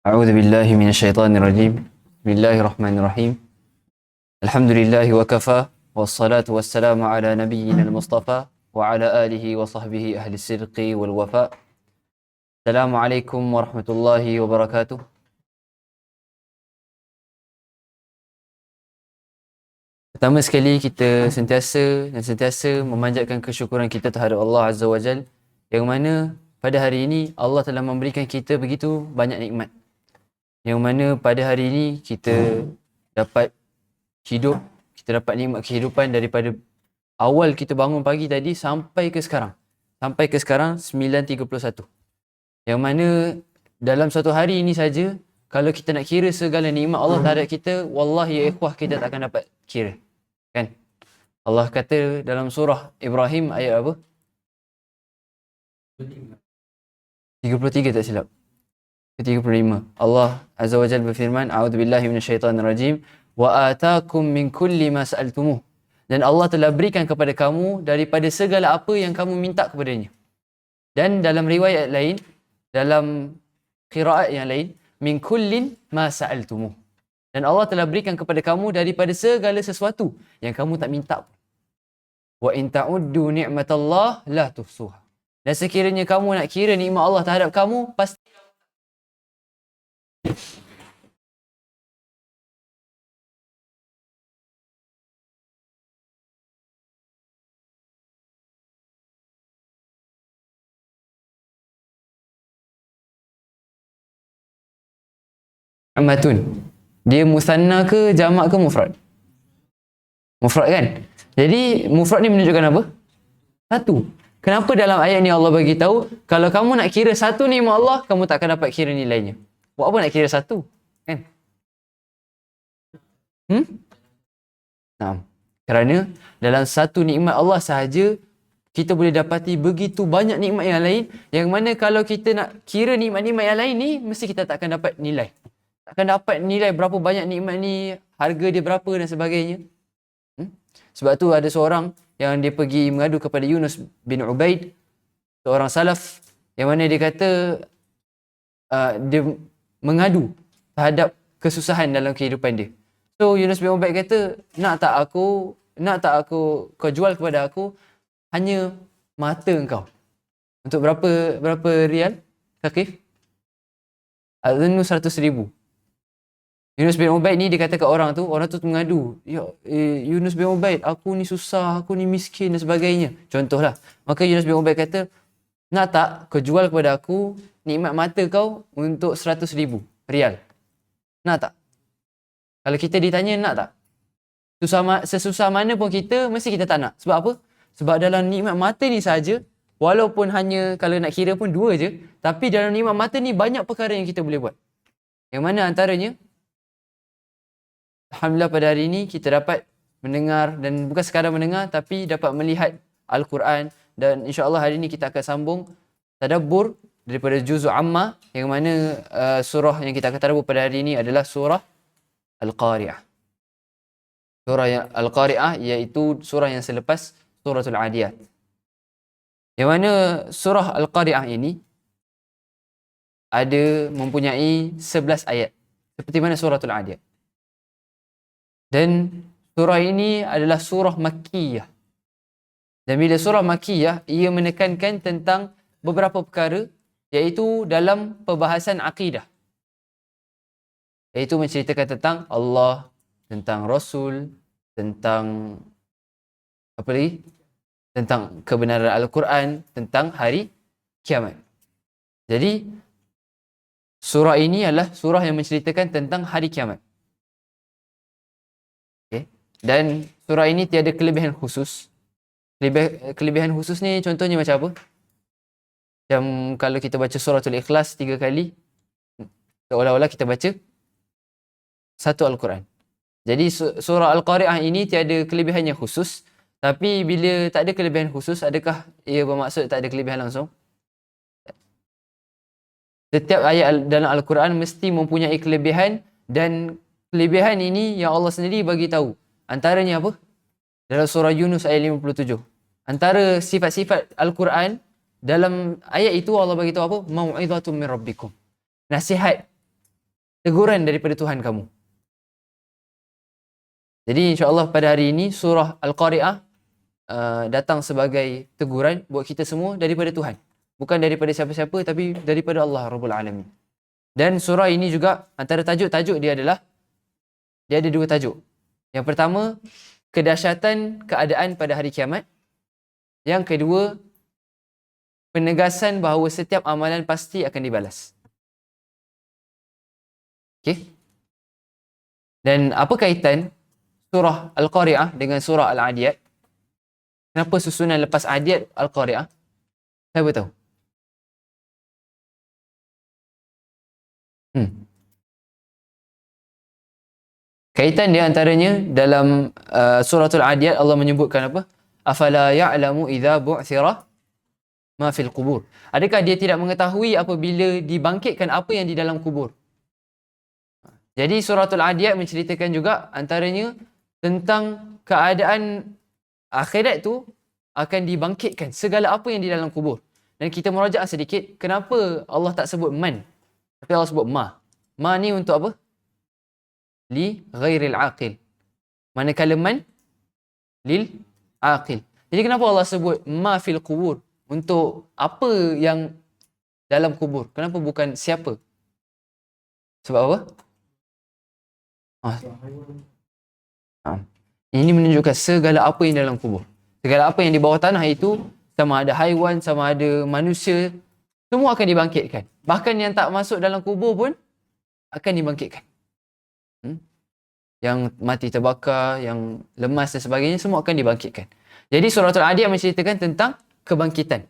أعوذ بالله من الشيطان الرجيم. بسم الله الرحمن الرحيم. الحمد لله وكفى والصلاة والسلام على نبينا المصطفى وعلى آله وصحبه أهل الصدق والوفاء. السلام عليكم ورحمة الله وبركاته. Pertama sekali kita sentiasa memanjatkan kesyukuran kita terhadap Allah Azza wa Jal, yang mana pada hari ini Allah telah memberikan kita begitu banyak nikmat. Yang mana pada hari ini kita dapat hidup, kita dapat nikmat kehidupan daripada awal kita bangun pagi tadi sampai ke sekarang. Sampai ke sekarang 9.31. Yang mana dalam satu hari ini saja, kalau kita nak kira segala nikmat Allah terhadap kita, wallahi ya ikhwah, kita tak akan dapat kira. Kan? Allah kata dalam surah Ibrahim ayat apa? 33 tak silap. 35. Allah Azza wa Jalla berfirman, A'udzubillahi minasyaitonirrajim, wa ataakum min kulli ma sa'altumuh. Dan Allah telah berikan kepada kamu daripada segala apa yang kamu minta kepadanya. Dan dalam riwayat lain, dalam qiraat yang lain, min kullin ma sa'altumuh. Dan Allah telah berikan kepada kamu daripada segala sesuatu yang kamu tak minta. Wa in ta'uddu ni'matallah la tuhsuha. Dan sekiranya kamu nak kira nikmat Allah terhadap kamu, pasti ni'matun. Dia musanna ke jamak ke mufrad? Mufrad kan? Jadi mufrad ni menunjukkan apa? Satu. Kenapa dalam ayat ni Allah bagi tahu kalau kamu nak kira satu nikmat Allah, kamu tak akan dapat kira nilainya. Buat apa nak kira satu? Kan? Nah, kerana dalam satu nikmat Allah sahaja kita boleh dapati begitu banyak nikmat yang lain, yang mana kalau kita nak kira nikmat-nikmat yang lain ni, mesti kita tak akan dapat nilai. Takkan dapat nilai berapa banyak nikmat ni, harga dia berapa dan sebagainya. Sebab tu ada seorang yang dia pergi mengadu kepada Yunus bin Ubaid, seorang salaf, yang mana dia kata dia mengadu terhadap kesusahan dalam kehidupan dia. So Yunus bin Ubaid kata, nak tak aku kau jual kepada aku hanya mata engkau. Untuk berapa rial? Thaqif? Azannu 100,000. Yunus bin Ubaid ni dia kata kat orang tu mengadu, ya Yunus bin Ubaid, aku ni susah, aku ni miskin dan sebagainya. Contohlah. Maka Yunus bin Ubaid kata, nak tak kau jual kepada aku nikmat mata kau untuk 100,000 rial? Nak tak? Kalau kita ditanya nak tak? Sesusah mana pun kita, mesti kita tak nak. Sebab apa? Sebab dalam nikmat mata ni saja, walaupun hanya kalau nak kira pun 2 je, tapi dalam nikmat mata ni banyak perkara yang kita boleh buat. Yang mana antaranya, alhamdulillah pada hari ini kita dapat mendengar, dan bukan sekadar mendengar tapi dapat melihat Al-Quran, dan insya-Allah hari ini kita akan sambung tadabbur daripada juz'u amma, yang mana surah yang kita akan tadabbur pada hari ini adalah surah Al-Qari'ah. Surah yang Al-Qari'ah iaitu surah yang selepas suratul Adiyat. Yang mana surah Al-Qari'ah ini ada mempunyai 11 ayat seperti mana suratul Adiyat. Dan surah ini adalah surah Makkiyah. Dan bila surah Makkiyah, ia menekankan tentang beberapa perkara, iaitu dalam perbahasan akidah. Iaitu menceritakan tentang Allah, tentang Rasul, tentang apa lagi? Tentang kebenaran Al-Quran, tentang hari kiamat. Jadi, surah ini adalah surah yang menceritakan tentang hari kiamat. Dan surah ini tiada kelebihan khusus. Kelebihan khusus ni contohnya macam apa? Macam kalau kita baca suratul Ikhlas 3 kali, seolah-olah kita baca satu Al-Quran. Jadi surah Al-Qari'ah ini tiada kelebihan yang khusus. Tapi bila tak ada kelebihan khusus, adakah ia bermaksud tak ada kelebihan langsung? Setiap ayat dalam Al-Quran mesti mempunyai kelebihan, dan kelebihan ini yang Allah sendiri bagi tahu. Antaranya apa? Dalam surah Yunus ayat 57. Antara sifat-sifat Al-Quran, dalam ayat itu Allah bagi tahu apa? Mau'izatun min rabbikum. Nasihat teguran daripada Tuhan kamu. Jadi insya-Allah pada hari ini surah Al-Qari'ah datang sebagai teguran buat kita semua daripada Tuhan. Bukan daripada siapa-siapa, tapi daripada Allah Rabbul Alamin. Dan surah ini juga antara tajuk-tajuk dia adalah, dia ada dua tajuk. Yang pertama, kedahsyatan keadaan pada hari kiamat. Yang kedua, penegasan bahawa setiap amalan pasti akan dibalas. Okey. Dan apa kaitan surah Al-Qari'ah dengan surah Al-Adiyat? Kenapa susunan lepas Adiyat Al-Qari'ah? Siapa tahu? Kaitan dia antaranya dalam suratul Adiyat Allah menyebutkan apa? Afala ya'lamu idza bu'thira ma fil qubur. Adakah dia tidak mengetahui apabila dibangkitkan apa yang di dalam kubur? Jadi suratul Adiyat menceritakan juga antaranya tentang keadaan akhirat tu akan dibangkitkan segala apa yang di dalam kubur. Dan kita merajaah sedikit, kenapa Allah tak sebut man, tapi Allah sebut ma. Ma ni untuk apa? Li ghairil aqil. Manakala man lil aqil. Jadi kenapa Allah sebut ma fil qubur, untuk apa yang dalam kubur? Kenapa bukan siapa? Sebab apa? Ini menunjukkan segala apa yang dalam kubur. Segala apa yang di bawah tanah itu, sama ada haiwan, sama ada manusia, semua akan dibangkitkan. Bahkan yang tak masuk dalam kubur pun akan dibangkitkan. Yang mati terbakar, yang lemas dan sebagainya, semua akan dibangkitkan. Jadi surah Al-Adiyat menceritakan tentang kebangkitan.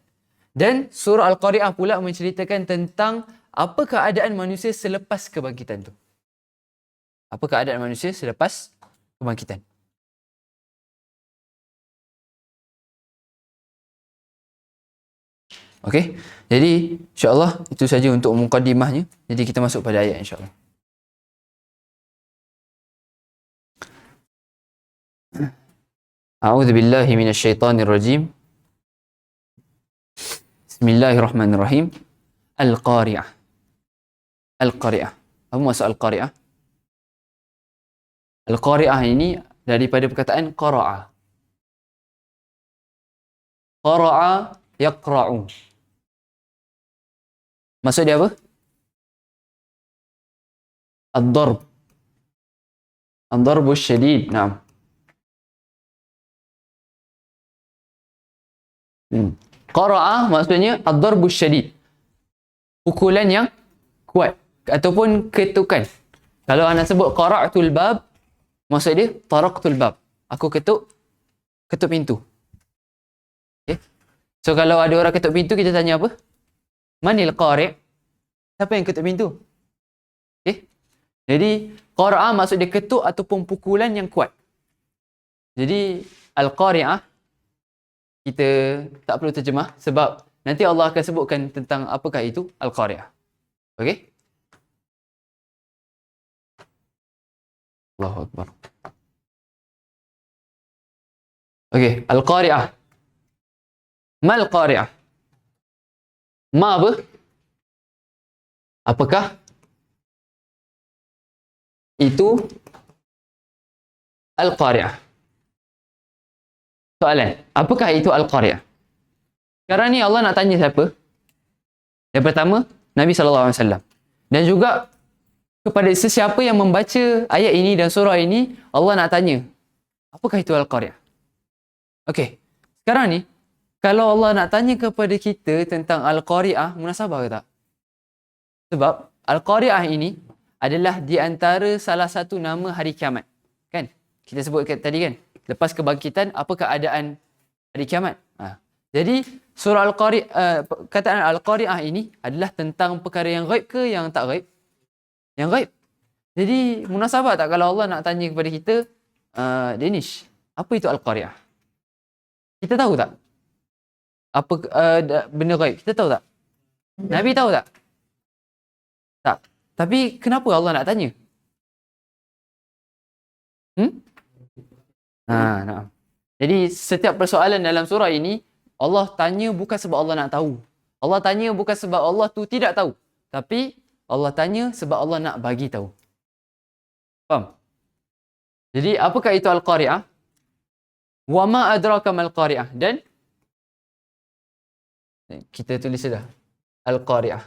Dan surah Al-Qari'ah pula menceritakan tentang apa keadaan manusia selepas kebangkitan tu. Apa keadaan manusia selepas kebangkitan. Okey. Jadi insya-Allah itu saja untuk mukadimahnya. Jadi kita masuk pada ayat insya-Allah. A'udzu billahi minasyaitonir rajim. Bismillahirrahmanirrahim. Al-Qari'ah. Al-Qari'ah. Apa maksud Al-Qari'ah? Al-Qari'ah ini daripada perkataan qara'a. Qara'a yaqra'u. Maksud dia apa? Ad-darb. Ad-darbu syadid. Naam. Qara'a maksudnya ad-darbu syadid. Pukulan yang kuat ataupun ketukan. Kalau anda sebut qara'tul bab, maksud dia taraqtul bab. Aku ketuk pintu. Okay. So kalau ada orang ketuk pintu, kita tanya apa? Manil qari'? Siapa yang ketuk pintu? Okay. Jadi qara'a maksud dia ketuk ataupun pukulan yang kuat. Jadi al-qari'ah kita tak perlu terjemah sebab nanti Allah akan sebutkan tentang apakah itu al-qari'ah. Okey? Allahu akbar. Okey, al-qari'ah. Mal qari'ah? Ma apa? Apakah itu al-qari'ah? Soalan, apakah itu al-qari'ah? Sekarang ni Allah nak tanya siapa? Yang pertama, Nabi SAW. Dan juga kepada sesiapa yang membaca ayat ini dan surah ini, Allah nak tanya, apakah itu al-qari'ah? Okey, sekarang ni, kalau Allah nak tanya kepada kita tentang al-qari'ah, munasabah ke tak? Sebab al-qari'ah ini adalah di antara salah satu nama hari kiamat. Kan? Kita sebut tadi kan? Lepas kebangkitan, apa keadaan hari kiamat? Jadi, surah Al-Qari'ah, kataan Al-Qari'ah ini adalah tentang perkara yang ghaib ke yang tak ghaib? Yang ghaib. Jadi, munasabah tak kalau Allah nak tanya kepada kita, Danish, apa itu Al-Qari'ah? Kita tahu tak? Apa benda ghaib? Kita tahu tak? Nabi tahu tak? Tak. Tapi, kenapa Allah nak tanya? Nah. Jadi setiap persoalan dalam surah ini Allah tanya bukan sebab Allah nak tahu. Allah tanya bukan sebab Allah tu tidak tahu. Tapi Allah tanya sebab Allah nak bagi tahu. Faham? Jadi apakah itu Al-Qari'ah? Wa ma adraka mal qari'ah, dan kita tulis sudah Al-Qari'ah.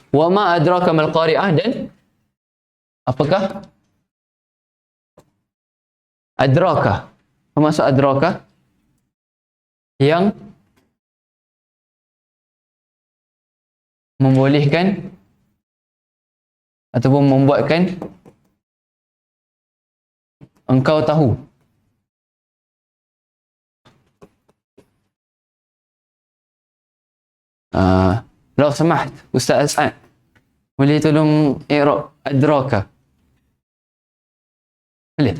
Wa ma adraka mal qari'ah, dan apakah adraka? Apa maksud adraka? Yang membolehkan ataupun membuatkan engkau tahu. Lau samaht, Ustaz As'ad, boleh tolong i'rab adraka? Boleh?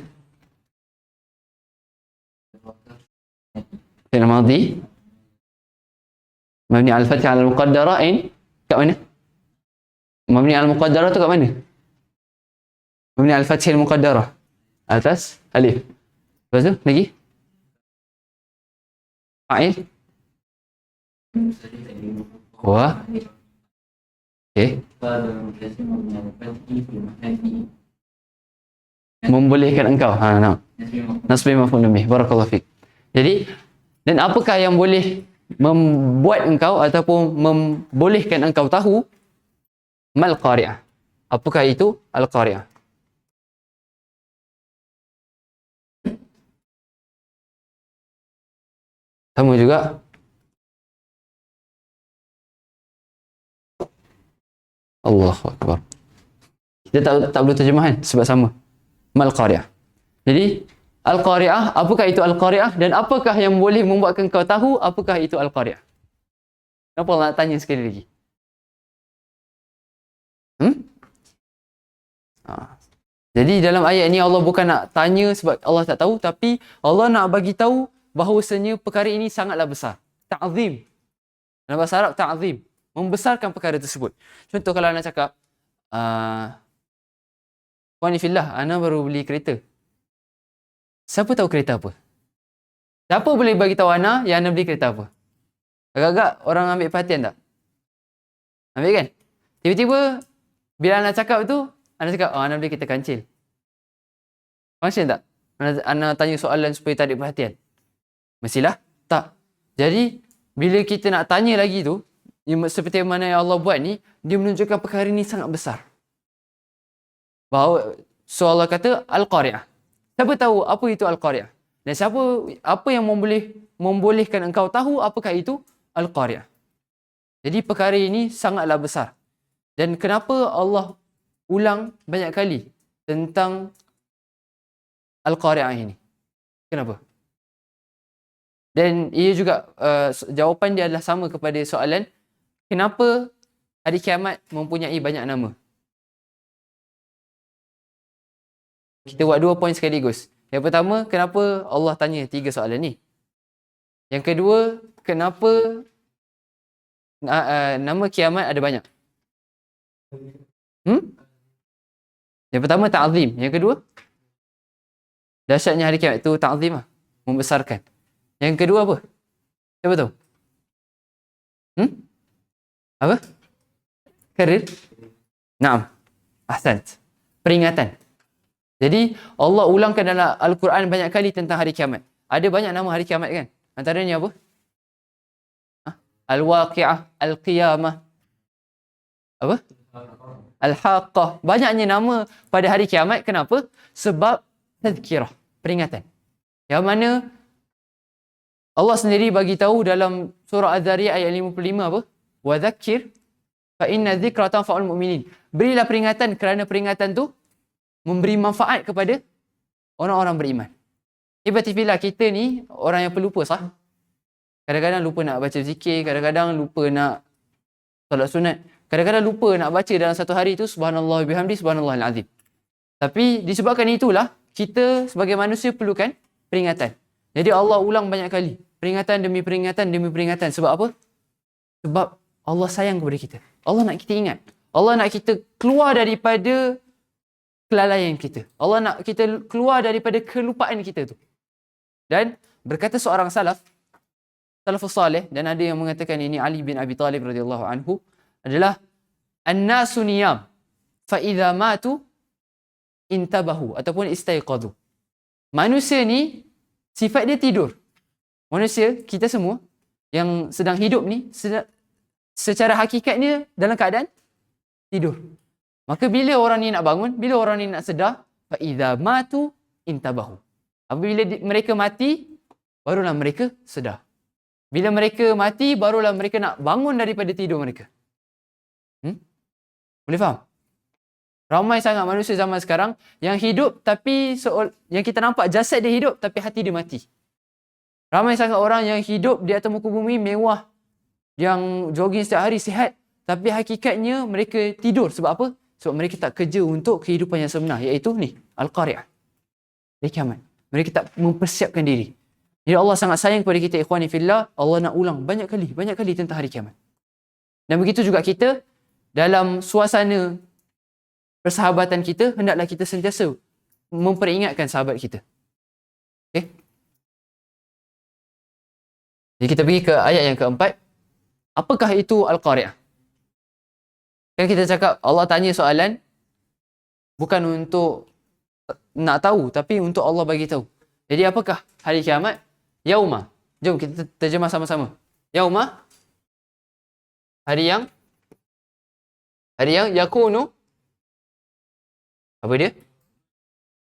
Fi'il madhi mabni al fath al muqaddara kat mana? Mabni al muqaddara tu kat mana? Mabni al fath al muqaddara atas alif. Lepas tu lagi? Fa'il. Wa. Okey. Membolehkan engkau. Nah. Nasbi maf'ul bih. Barakallahu fik. Jadi, dan apakah yang boleh membuat engkau ataupun membolehkan engkau tahu mal qari'ah? Apakah itu al-qari'ah? Sama juga. Allahu Akbar. Kita tak perlu terjemahan sebab sama. Mal qari'ah. Jadi, Al-Qari'ah, apakah itu Al-Qari'ah dan apakah yang boleh membuatkan kau tahu apakah itu Al-Qari'ah? Kenapa Allah nak tanya sekali lagi? Jadi dalam ayat ini Allah bukan nak tanya sebab Allah tak tahu, tapi Allah nak bagi tahu bahawasanya perkara ini sangatlah besar. Ta'zim. Dalam bahasa Arab, ta'zim. Membesarkan perkara tersebut. Contoh kalau nak cakap, Wani fillah, ana baru beli kereta. Siapa tahu kereta apa? Siapa boleh bagi tahu Ana yang Ana beli kereta apa? Agak-agak orang ambil perhatian tak? Ambil kan? Tiba-tiba bila Ana cakap tu, Ana cakap, Ana beli kereta kancil. Function tak? Ana tanya soalan supaya tarik perhatian. Mestilah tak. Jadi bila kita nak tanya lagi tu, seperti mana yang Allah buat ni, dia menunjukkan perkara ni sangat besar. Bahawa Allah kata Al-Qari'ah. Siapa tahu apa itu Al-Qari'ah? Dan apa yang membolehkan engkau tahu apakah itu Al-Qari'ah? Jadi perkara ini sangatlah besar. Dan kenapa Allah ulang banyak kali tentang Al-Qari'ah ini? Kenapa? Dan ia juga jawapan dia adalah sama kepada soalan kenapa hari kiamat mempunyai banyak nama? Kita buat 2 poin sekaligus. Yang pertama, kenapa Allah tanya 3 soalan ni? Yang kedua, kenapa nama kiamat ada banyak? Yang pertama, ta'zim. Yang kedua, dahsyatnya hari kiamat itu ta'zim lah. Membesarkan. Yang kedua apa? Siapa tahu? Apa? Karir? Naam. Ahsant. Peringatan. Jadi Allah ulangkan dalam Al-Quran banyak kali tentang hari kiamat. Ada banyak nama hari kiamat kan? Antaranya apa? Al-Waqi'ah, Al-Qiyamah. Apa? Al-Haqqah. Banyaknya nama pada hari kiamat. Kenapa? Sebab tazkirah, peringatan. Yang mana Allah sendiri bagi tahu dalam surah Az-Zariyat ayat 55 apa? Wa dzakir fa inna dzikra tanfa'ul mu'minin. Berilah peringatan kerana peringatan tu memberi manfaat kepada orang-orang beriman. Tiba-tiba kita ni orang yang pelupa sah. Kadang-kadang lupa nak baca zikir, kadang-kadang lupa nak solat sunat, kadang-kadang lupa nak baca dalam satu hari tu subhanallah bihamdi subhanallahil azim. Tapi disebabkan itulah kita sebagai manusia perlukan peringatan. Jadi Allah ulang banyak kali peringatan demi peringatan demi peringatan. Sebab apa? Sebab Allah sayang kepada kita. Allah nak kita ingat. Allah nak kita keluar daripada kelalaian kita. Allah nak kita keluar daripada kelupaan kita tu. Dan berkata seorang salafus salih, dan ada yang mengatakan ini Ali bin Abi Talib radhiyallahu anhu, adalah an-nasu niyam fa idza matu intabahu ataupun istaiqadhu. Manusia ni sifat dia tidur. Manusia, kita semua yang sedang hidup ni secara hakikatnya dalam keadaan tidur. Maka bila orang ni nak bangun, bila orang ni nak sedar, fa idza matu intabahu. Apabila mereka mati, barulah mereka sedar. Bila mereka mati, barulah mereka nak bangun daripada tidur mereka. Boleh faham? Ramai sangat manusia zaman sekarang yang hidup tapi yang kita nampak jasad dia hidup tapi hati dia mati. Ramai sangat orang yang hidup di atas muka bumi mewah, yang jogging setiap hari sihat, tapi hakikatnya mereka tidur. Sebab apa? Sebab mereka tak kerja untuk kehidupan yang sebenar, iaitu ni, Al-Qari'ah, hari kiamat. Mereka tak mempersiapkan diri. Jadi Allah sangat sayang kepada kita, ikhwani fillah. Allah nak ulang banyak kali tentang hari kiamat. Dan begitu juga kita dalam suasana persahabatan kita, hendaklah kita sentiasa memperingatkan sahabat kita. Okay? Jadi kita pergi ke ayat yang keempat. Apakah itu Al-Qari'ah? Kan kita cakap Allah tanya soalan bukan untuk nak tahu, tapi untuk Allah bagi tahu. Jadi apakah hari kiamat? Yauma. Jom kita terjemah sama-sama. Yauma, hari yang yakunu, apa dia?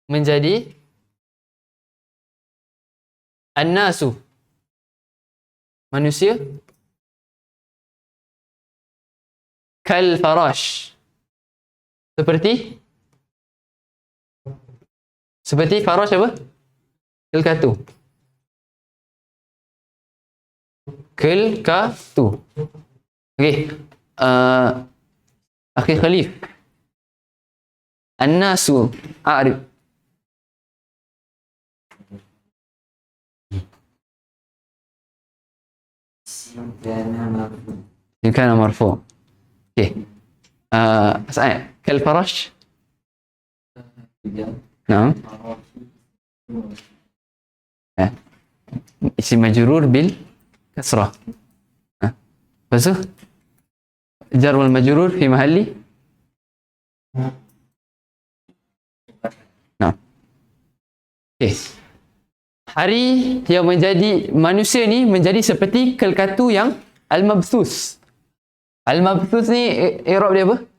Menjadi an-nasu, manusia, kal farash, seperti farash apa? Kelkatu. Okey. Akhi Khalif, an-nasu a'rif. إن كان مرفوع. اوكي. كالفرش. نعم. اسم مجرور بالكسرة. بس جر والمجرور في محل. نعم. اوكي. Hari yang menjadi manusia ni menjadi seperti kelkatu yang al-mabthus. Al-mabthus ni i'rab dia apa?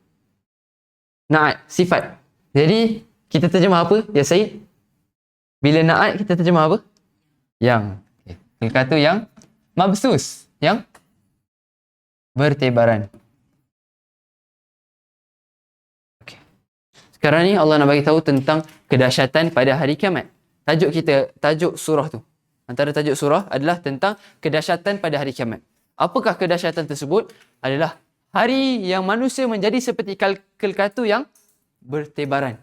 Na'at, sifat. Jadi kita terjemah apa ya Syed? Bila na'at kita terjemah apa? Yang. Okay. Kelkatu yang mabthus, yang bertebaran. Okay. Sekarang ni Allah nak bagi tahu tentang kedahsyatan pada hari kiamat. Tajuk surah tu. Antara tajuk surah adalah tentang kedahsyatan pada hari kiamat. Apakah kedahsyatan tersebut? Adalah hari yang manusia menjadi seperti kelkatu yang bertebaran.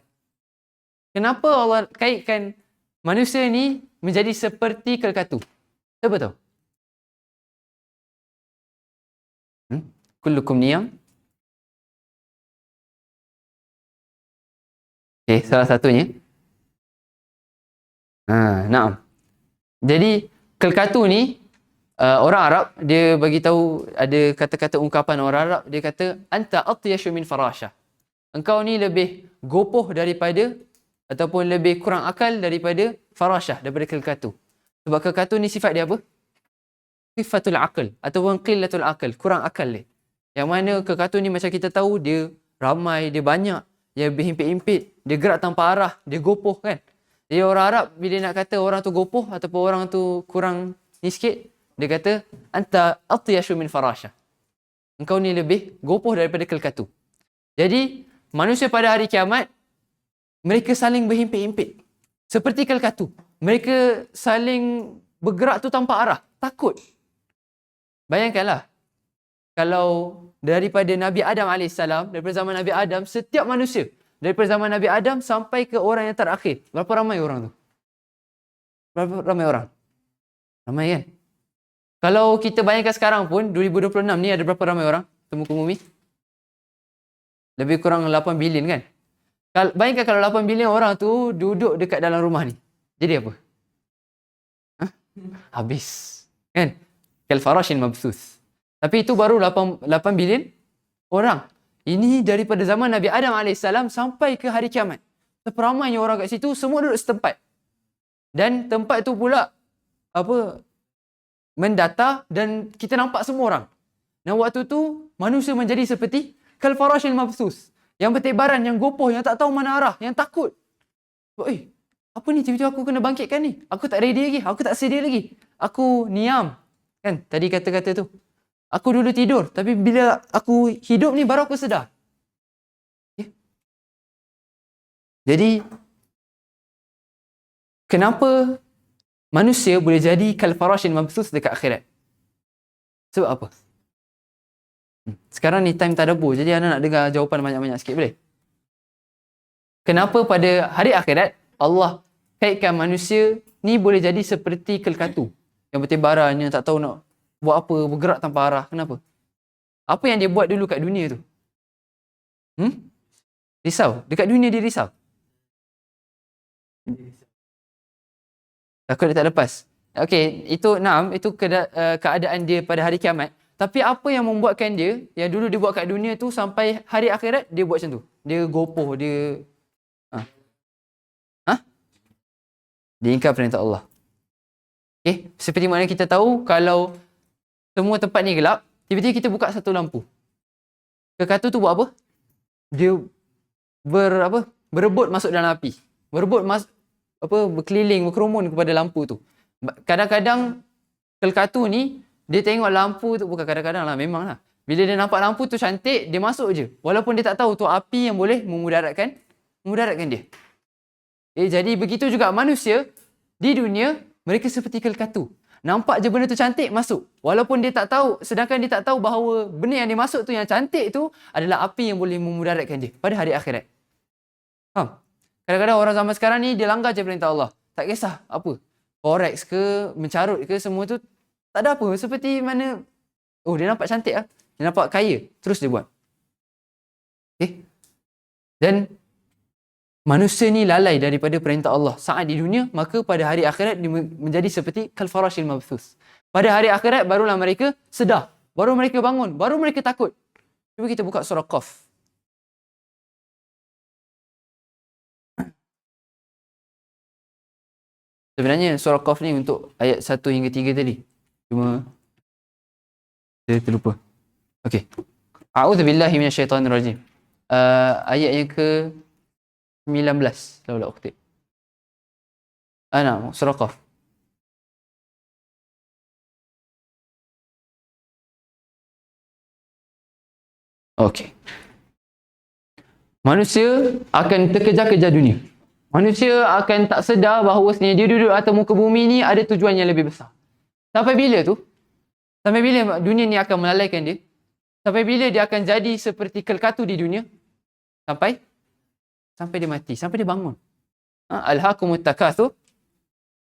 Kenapa Allah kaitkan manusia ni menjadi seperti kelkatu? Siapa tahu? Kullukum niyam. Okay, salah satunya. Naam. Jadi kelkatu ni orang Arab dia bagi tahu, ada kata-kata ungkapan orang Arab, dia kata anta atyashu min farasha. Engkau ni lebih gopoh daripada ataupun lebih kurang akal daripada farashah, daripada kelkatu. Sebab kelkatu ni sifat dia apa? Sifatul aql ataupun qillatul aql, kurang akal dia. Yang mana kelkatu ni macam kita tahu dia ramai, dia banyak, dia berhimpit-himpit, dia gerak tanpa arah, dia gopoh kan. Jadi orang Arab bila nak kata orang tu gopoh ataupun orang tu kurang ni sikit, dia kata anta atyashu min farasha. Engkau ni lebih gopoh daripada kelkatu. Jadi manusia pada hari kiamat mereka saling berhimpit-himpit seperti kelkatu. Mereka saling bergerak tu tanpa arah, takut. Bayangkanlah kalau daripada Nabi Adam AS, daripada zaman Nabi Adam, setiap manusia daripada zaman Nabi Adam sampai ke orang yang terakhir, berapa ramai orang tu? Berapa ramai orang? Ramai kan? Kalau kita bayangkan sekarang pun 2026 ni ada berapa ramai orang di muka bumi? Lebih kurang 8 bilion kan? Bayangkan kalau 8 bilion orang tu duduk dekat dalam rumah ni. Jadi apa? Habis. Kan? Kal farashin mabthuth. Tapi itu baru 8 bilion orang. Ini daripada zaman Nabi Adam AS sampai ke hari kiamat. Seperamainya orang kat situ, semua duduk setempat. Dan tempat tu pula mendata dan kita nampak semua orang. Dan waktu tu manusia menjadi seperti kal farashil mabthus, yang bertebaran, yang gopoh, yang tak tahu mana arah, yang takut. Apa ni, tiba-tiba aku kena bangkitkan ni, aku tak ready lagi, aku tak sedia lagi, aku niam. Kan tadi kata-kata tu, aku dulu tidur, tapi bila aku hidup ni baru aku sedar. Jadi kenapa manusia boleh jadi kal farashin mabthus dekat akhirat? Sebab apa? Sekarang ni time tadabbur, jadi anda nak dengar jawapan banyak-banyak sikit, boleh? Kenapa pada hari akhirat Allah kaitkan manusia ni boleh jadi seperti kelkatu yang bertebaran, yang tak tahu nak buat apa, bergerak tanpa arah? Kenapa? Apa yang dia buat dulu kat dunia tu? Risau. Dekat dunia dia risau. Takut dia tak lepas. Okey, itu keadaan dia pada hari kiamat. Tapi apa yang membuatkan dia, yang dulu dia buat kat dunia tu, sampai hari akhirat dia buat macam tu? Dia gopoh, dia dia ingkar perintah Allah. Okey, seperti mana kita tahu kalau semua tempat ni gelap, tiba-tiba kita buka satu lampu. Kelkatu tu buat apa? Dia berebut masuk dalam api. Berkeliling, berkerumun kepada lampu tu. Kadang-kadang kelkatu ni dia tengok lampu tu, bukan kadang-kadang lah, memang lah. Bila dia nampak lampu tu cantik, dia masuk je. Walaupun dia tak tahu tu api yang boleh memudaratkan dia. Jadi begitu juga manusia di dunia, mereka seperti kelkatu. Nampak je benda tu cantik, masuk. Walaupun dia tak tahu, sedangkan dia tak tahu bahawa benda yang dia masuk tu, yang cantik tu adalah api yang boleh memudaratkan dia pada hari akhirat. Kadang-kadang orang zaman sekarang ni dia langgar je perintah Allah. Tak kisah apa, forex ke, mencarut ke, semua tu tak ada apa. Seperti mana, dia nampak cantik lah, dia nampak kaya, terus dia buat. Dan manusia ni lalai daripada perintah Allah saat di dunia, maka pada hari akhirat dia menjadi seperti kal farashil mabthus. Pada hari akhirat barulah mereka sedar, baru mereka bangun, baru mereka takut. Cuba kita buka surah Qaf. Sebenarnya surah Qaf ni untuk ayat 1 hingga 3 tadi. Cuma saya terlupa. Okey. A'udzubillahi minasyaitonirrajim. Ayat yang ke 19 kalau tak kutip. Surah Qaf. Okey. Manusia akan terkejar-kejar dunia. Manusia akan tak sedar bahawa sebenarnya dia duduk atas muka bumi ni ada tujuan yang lebih besar. Sampai bila tu? Sampai bila dunia ni akan melalaikan dia? Sampai bila dia akan jadi seperti kelkatu di dunia? Sampai dia mati, sampai dia bangun. Alhaqumut takatsur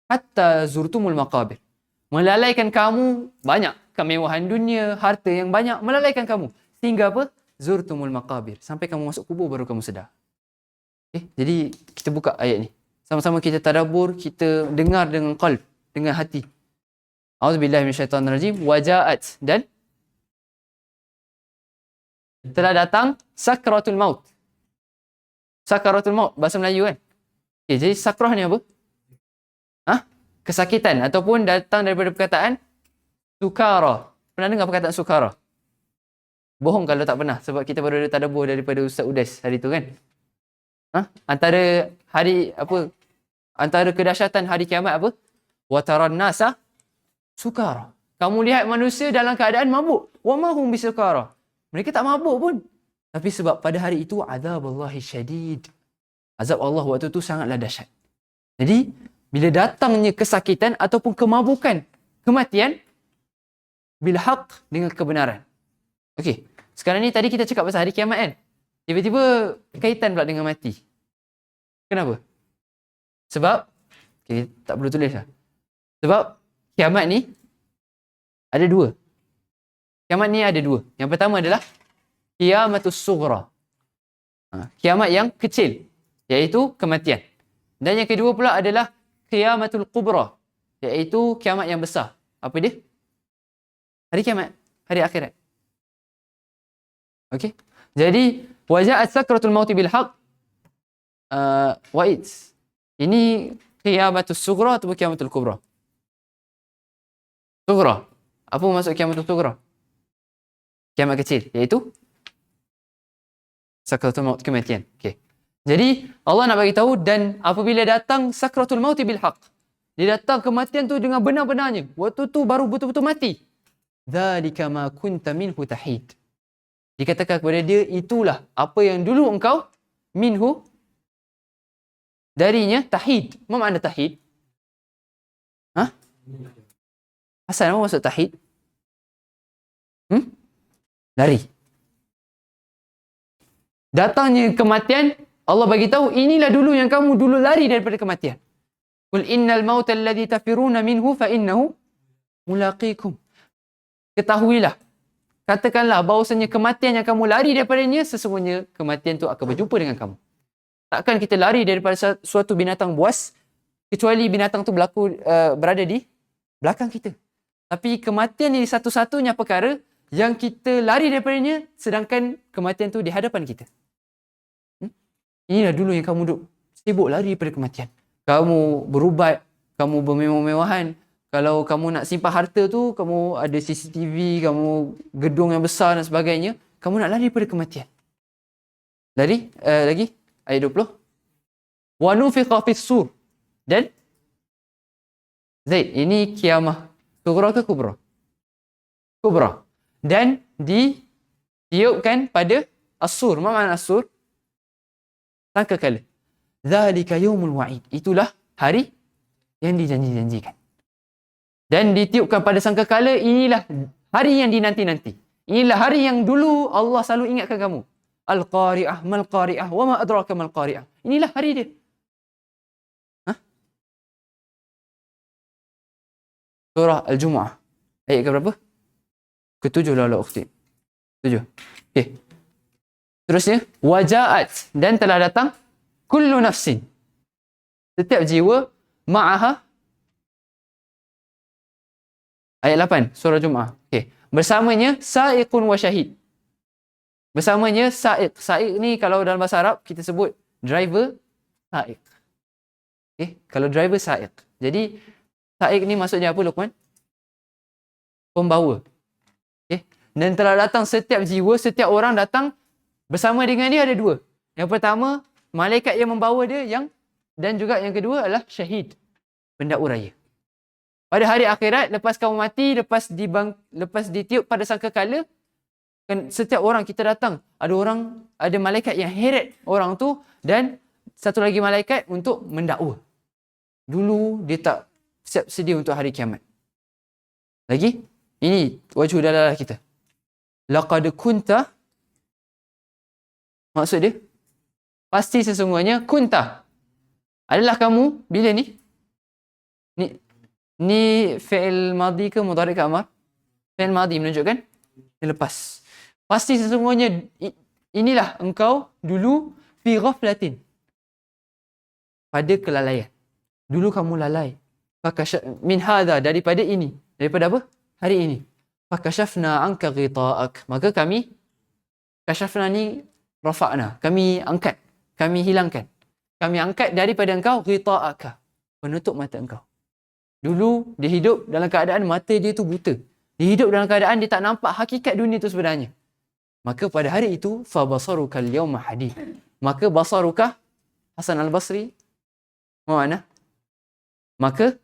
hatta zurtumul maqabir. Melalaikan kamu banyak kemewahan dunia, harta yang banyak melalaikan kamu sehingga apa? Zurtumul maqabir. Sampai kamu masuk kubur baru kamu sedar. Jadi kita buka ayat ni. Sama-sama kita tadabbur, kita dengar dengan qalb, dengan hati. A'udzubillahi minasyaitonirrajim. Waja'at, dan telah datang sakratul maut. Sakratul maut bahasa Melayu kan? Jadi sakrah ni apa? Kesakitan, ataupun datang daripada perkataan sukara. Pernah dengar perkataan sukara? Bohong kalau tak pernah, sebab kita baru ada tadabbur daripada Ustaz Udes hari tu kan. Antara kedahsyatan hari kiamat apa? Wa taran nasa sukara. Kamu lihat manusia dalam keadaan mabuk. Wa ma hum bisukara. Mereka tak mabuk pun. Tapi sebab pada hari itu azabullahi syadid. Azab Allah waktu itu sangatlah dahsyat. Jadi bila datangnya kesakitan ataupun kemabukan, kematian, bil haq, dengan kebenaran. Okey, sekarang ni tadi kita cakap pasal hari kiamat kan? Tiba-tiba kaitan pula dengan mati. Kenapa? Sebab, tak perlu tulis lah. Sebab kiamat ni ada dua. Kiamat ni ada dua. Yang pertama adalah Qiyamatus Sughra. Kiamat yang kecil, iaitu kematian. Dan yang kedua pula adalah qiyamatul kubra, iaitu kiamat yang besar. Apa dia? Hari kiamat, hari akhirat. Okey. Jadi waja'at sakratul maut bil haqq wa'id. Ini qiyamatus sughra atau qiyamatul kubra? Sughra. Apa maksud qiyamatul sughra? Kiamat kecil, iaitu sakratul maut, kematian. Okey. Jadi Allah nak bagi tahu, dan apabila datang sakratul maut bil haqq, dia datang kematian tu dengan benar-benarnya. Waktu tu baru betul-betul mati. Dzalika ma kunta minhu tahid. Dikatakan kepada dia, itulah apa yang dulu engkau minhu, darinya, tahid. Apa makna tahid? Asal apa maksud tahid? Lari. Datangnya kematian, Allah bagi tahu, inilah dulu yang kamu dulu lari daripada kematian. Qul innal mauta alladhi tafiruna minhu fa innahu mulaqikum. Ketahuilah, katakanlah bahawasanya kematian yang kamu lari daripadanya, sesungguhnya kematian itu akan berjumpa dengan kamu. Takkan kita lari daripada suatu binatang buas, kecuali binatang itu berada di belakang kita. Tapi kematian ini satu-satunya perkara yang kita lari daripadanya, sedangkan kematian itu di hadapan kita. Inilah dulu yang kamu duk sibuk lari daripada kematian. Kamu berubat, kamu bermewah-mewahan. Kalau kamu nak simpan harta tu, kamu ada CCTV, kamu gedung yang besar dan sebagainya, kamu nak lari daripada kematian. Lari, lagi, ayat 20. Wa nufiqa fis sur. Dan Zaid, ini kiamah sughra ke kubra? Kubra. Dan ditiupkan pada as-sur. Apa makna as-sur? Sangkakala. Dzalika yaumul wa'id. Itulah hari yang dijanji-janjikan. Dan ditiupkan pada sangkakala, inilah hari yang dinanti-nanti. Inilah hari yang dulu Allah selalu ingatkan kamu. Al-Qari'ah, mal-Qari'ah, wa ma adraka mal-Qari'ah. Inilah hari dia. Surah Al-Jumu'ah. Ayat ke berapa? Ke-7 lah ukhti. 7. Okey. Terusnya, waja'at, dan telah datang kullu nafsin, setiap jiwa, ma'aha. Ayat 8, surah Jumu'ah. Okey. Bersamanya sa'iqun wa syahid. Bersamanya sa'iq. Sa'iq ni kalau dalam bahasa Arab kita sebut driver, sa'iq. Okey, kalau driver sa'iq. Jadi sa'iq ni maksudnya apa, Luqman? Pembawa. Okey. Dan telah datang setiap jiwa, setiap orang datang bersama dengan dia ada dua. Yang pertama, malaikat yang membawa dia, dan juga yang kedua adalah syahid, pendakwa raya. Pada hari akhirat, lepas kamu mati, lepas ditiup pada sangkakala, kan setiap orang kita datang, ada malaikat yang heret orang tu, dan satu lagi malaikat untuk mendakwa. Dulu dia tak siap sedia untuk hari kiamat. Lagi, ini wajhu dalalah kita. Laqad kunta, maksud dia, pasti sesungguhnya, kunta, adalah kamu, bila ni? Ni fi'il madhi ke mudhari' ke amar? Fi'il madhi menunjukkan lepas. Pasti sesungguhnya inilah engkau dulu fi ghaflatin, pada kelalaian. Dulu kamu lalai. Min hadha, daripada ini. Daripada apa? Hari ini. Fakashafna anka ghita'ak. Maka kami, kashafna ni rafa'na. Kami angkat. Kami hilangkan. Kami angkat daripada engkau ghita'aka, penutup mata engkau. Dulu dia hidup dalam keadaan mata dia tu buta. Dia hidup dalam keadaan dia tak nampak hakikat dunia tu sebenarnya. Maka pada hari itu, fabasaruka al-yawma hadid. Maka basaruka, Hasan al-Basri, mana? Maka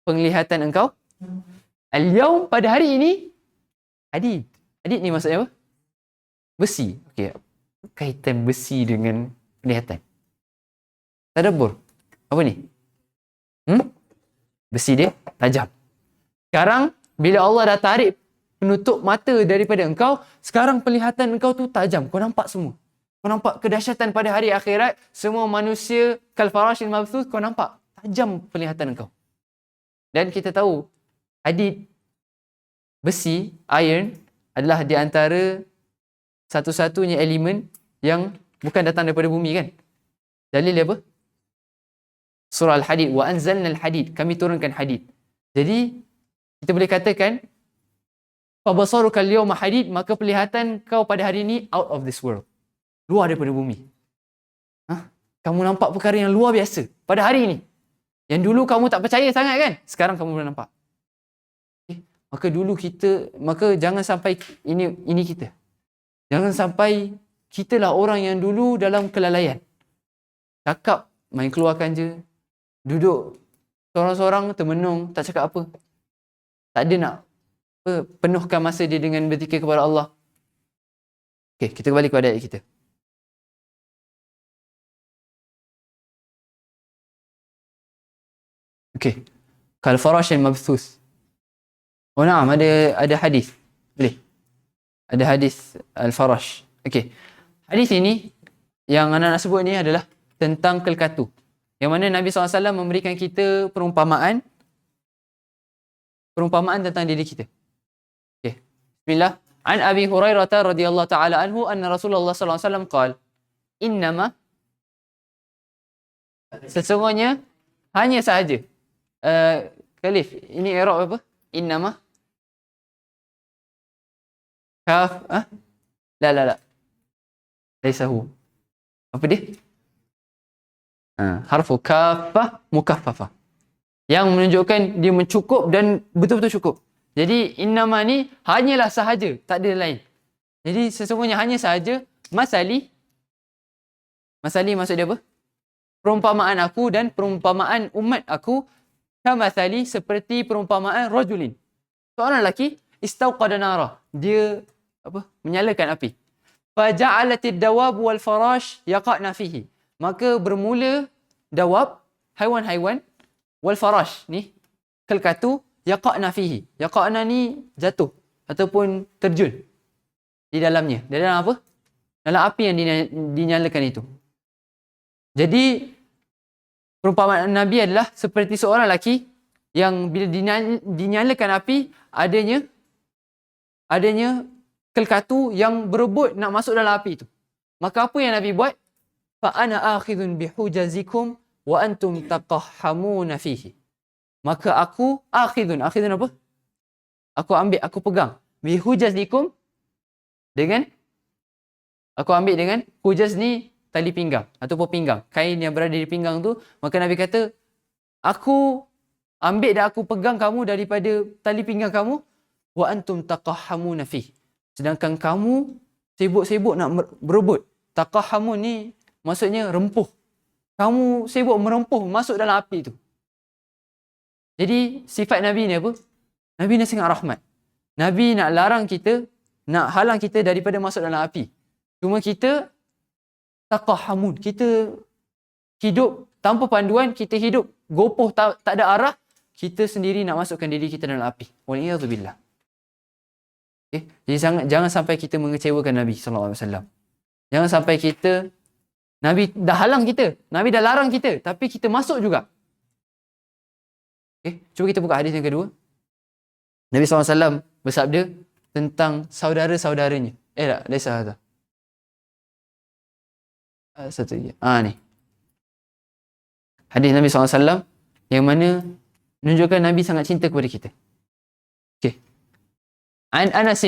penglihatan engkau, al-yawm, pada hari ini, hadid. Hadid ni maksudnya apa? Besi. Okey. Kaitan besi dengan penglihatan. Tadabbur. Apa ni? Besi dia tajam. Sekarang bila Allah dah tarik penutup mata daripada engkau, sekarang penglihatan engkau tu tajam. Kau nampak semua. Kau nampak kedahsyatan pada hari akhirat. Semua manusia kal farashil mabthuth, kau nampak tajam penglihatan engkau. Dan kita tahu hadid, besi, iron adalah di antara satu-satunya elemen yang bukan datang daripada bumi kan? Dalil dia apa? Surah Al-Hadid, wa anzalna al-hadid, kami turunkan hadid. Jadi kita boleh katakan fabasaruka al-yawma hadid, maka penglihatan kau pada hari ini out of this world, luar daripada bumi. Kamu nampak perkara yang luar biasa pada hari ini. Yang dulu kamu tak percaya sangat kan? Sekarang kamu boleh nampak. Maka jangan sampai ini kita. Jangan sampai kitalah orang yang dulu dalam kelalaian. Cakap, main keluarkan je. Duduk seorang-seorang termenung, tak cakap apa. Tak ada nak penuhkan masa dia dengan berzikir kepada Allah. Okey, kita kembali kepada ayat kita. Okey. Kal farash al-mabthus. Oh naam, ada hadis. Boleh. Ada hadis al-farash. Okey. Hadis ini yang anak nak sebut ni adalah tentang kelkatu. Yang mana Nabi SAW memberikan kita perumpamaan tentang diri kita. Okey. Bismillah. An Abi Hurairah radhiyallahu taala anhu anna Rasulullah sallallahu alaihi wasallam qala innama, sesungguhnya, hanya sahaja. Khalif, ini i'rab apa? Innama kaf la laisa hu. Apa dia? Harfu kafah mukaffafah, yang menunjukkan dia mencukup dan betul-betul cukup. Jadi innama ni hanyalah sahaja, tak ada lain. Jadi sesungguhnya hanya sahaja, masali maksud dia apa? Perumpamaan aku dan perumpamaan umat aku, kamathali, seperti perumpamaan rajulin, seorang lelaki, istauqada nara, dia menyalakan api. Faja'alatid dawab wal farash yaqa'na fihi, maka bermula dawab, haiwan-haiwan, wal farash ni kelkatu, yaqa'na fihi. Yaqa'na ni jatuh ataupun terjun di dalamnya. Di dalam apa? Dalam api yang dinyalakan itu. Jadi perumpamaan Nabi adalah seperti seorang lelaki yang bila dinyalakan api, adanya kelkatu yang berebut nak masuk dalam api itu. Maka apa yang Nabi buat? Fa ana akhidhun bihujazikum wa antum taqahhamuna fihi. Maka aku akhidhun apa? Aku ambil, aku pegang bihujazikum, aku ambil dengan hujaz ni tali pinggang ataupun pinggang, kain yang berada di pinggang tu. Maka Nabi kata, aku ambil dan aku pegang kamu daripada tali pinggang kamu, wa antum taqahhamuna fihi, sedangkan kamu sibuk-sibuk nak berebut. Taqahhamun ni maksudnya rempuh. Kamu sibuk merempuh masuk dalam api tu. Jadi sifat Nabi ni apa? Nabi ni sangat rahmat. Nabi nak larang kita, nak halang kita daripada masuk dalam api. Cuma kita taqahhamun, kita hidup tanpa panduan, kita hidup gopoh, tak ada arah, kita sendiri nak masukkan diri kita dalam api. Waliyadzubillah. Okay? Jadi jangan sampai kita mengecewakan Nabi sallallahu alaihi wasallam. Jangan sampai Nabi dah halang kita, Nabi dah larang kita, tapi kita masuk juga. Okay? Cuba kita buka hadis yang kedua. Nabi SAW bersabda tentang saudara-saudaranya. Tak, dah satu je. Ni. Hadis Nabi SAW yang mana menunjukkan Nabi sangat cinta kepada kita. Okey. An Anas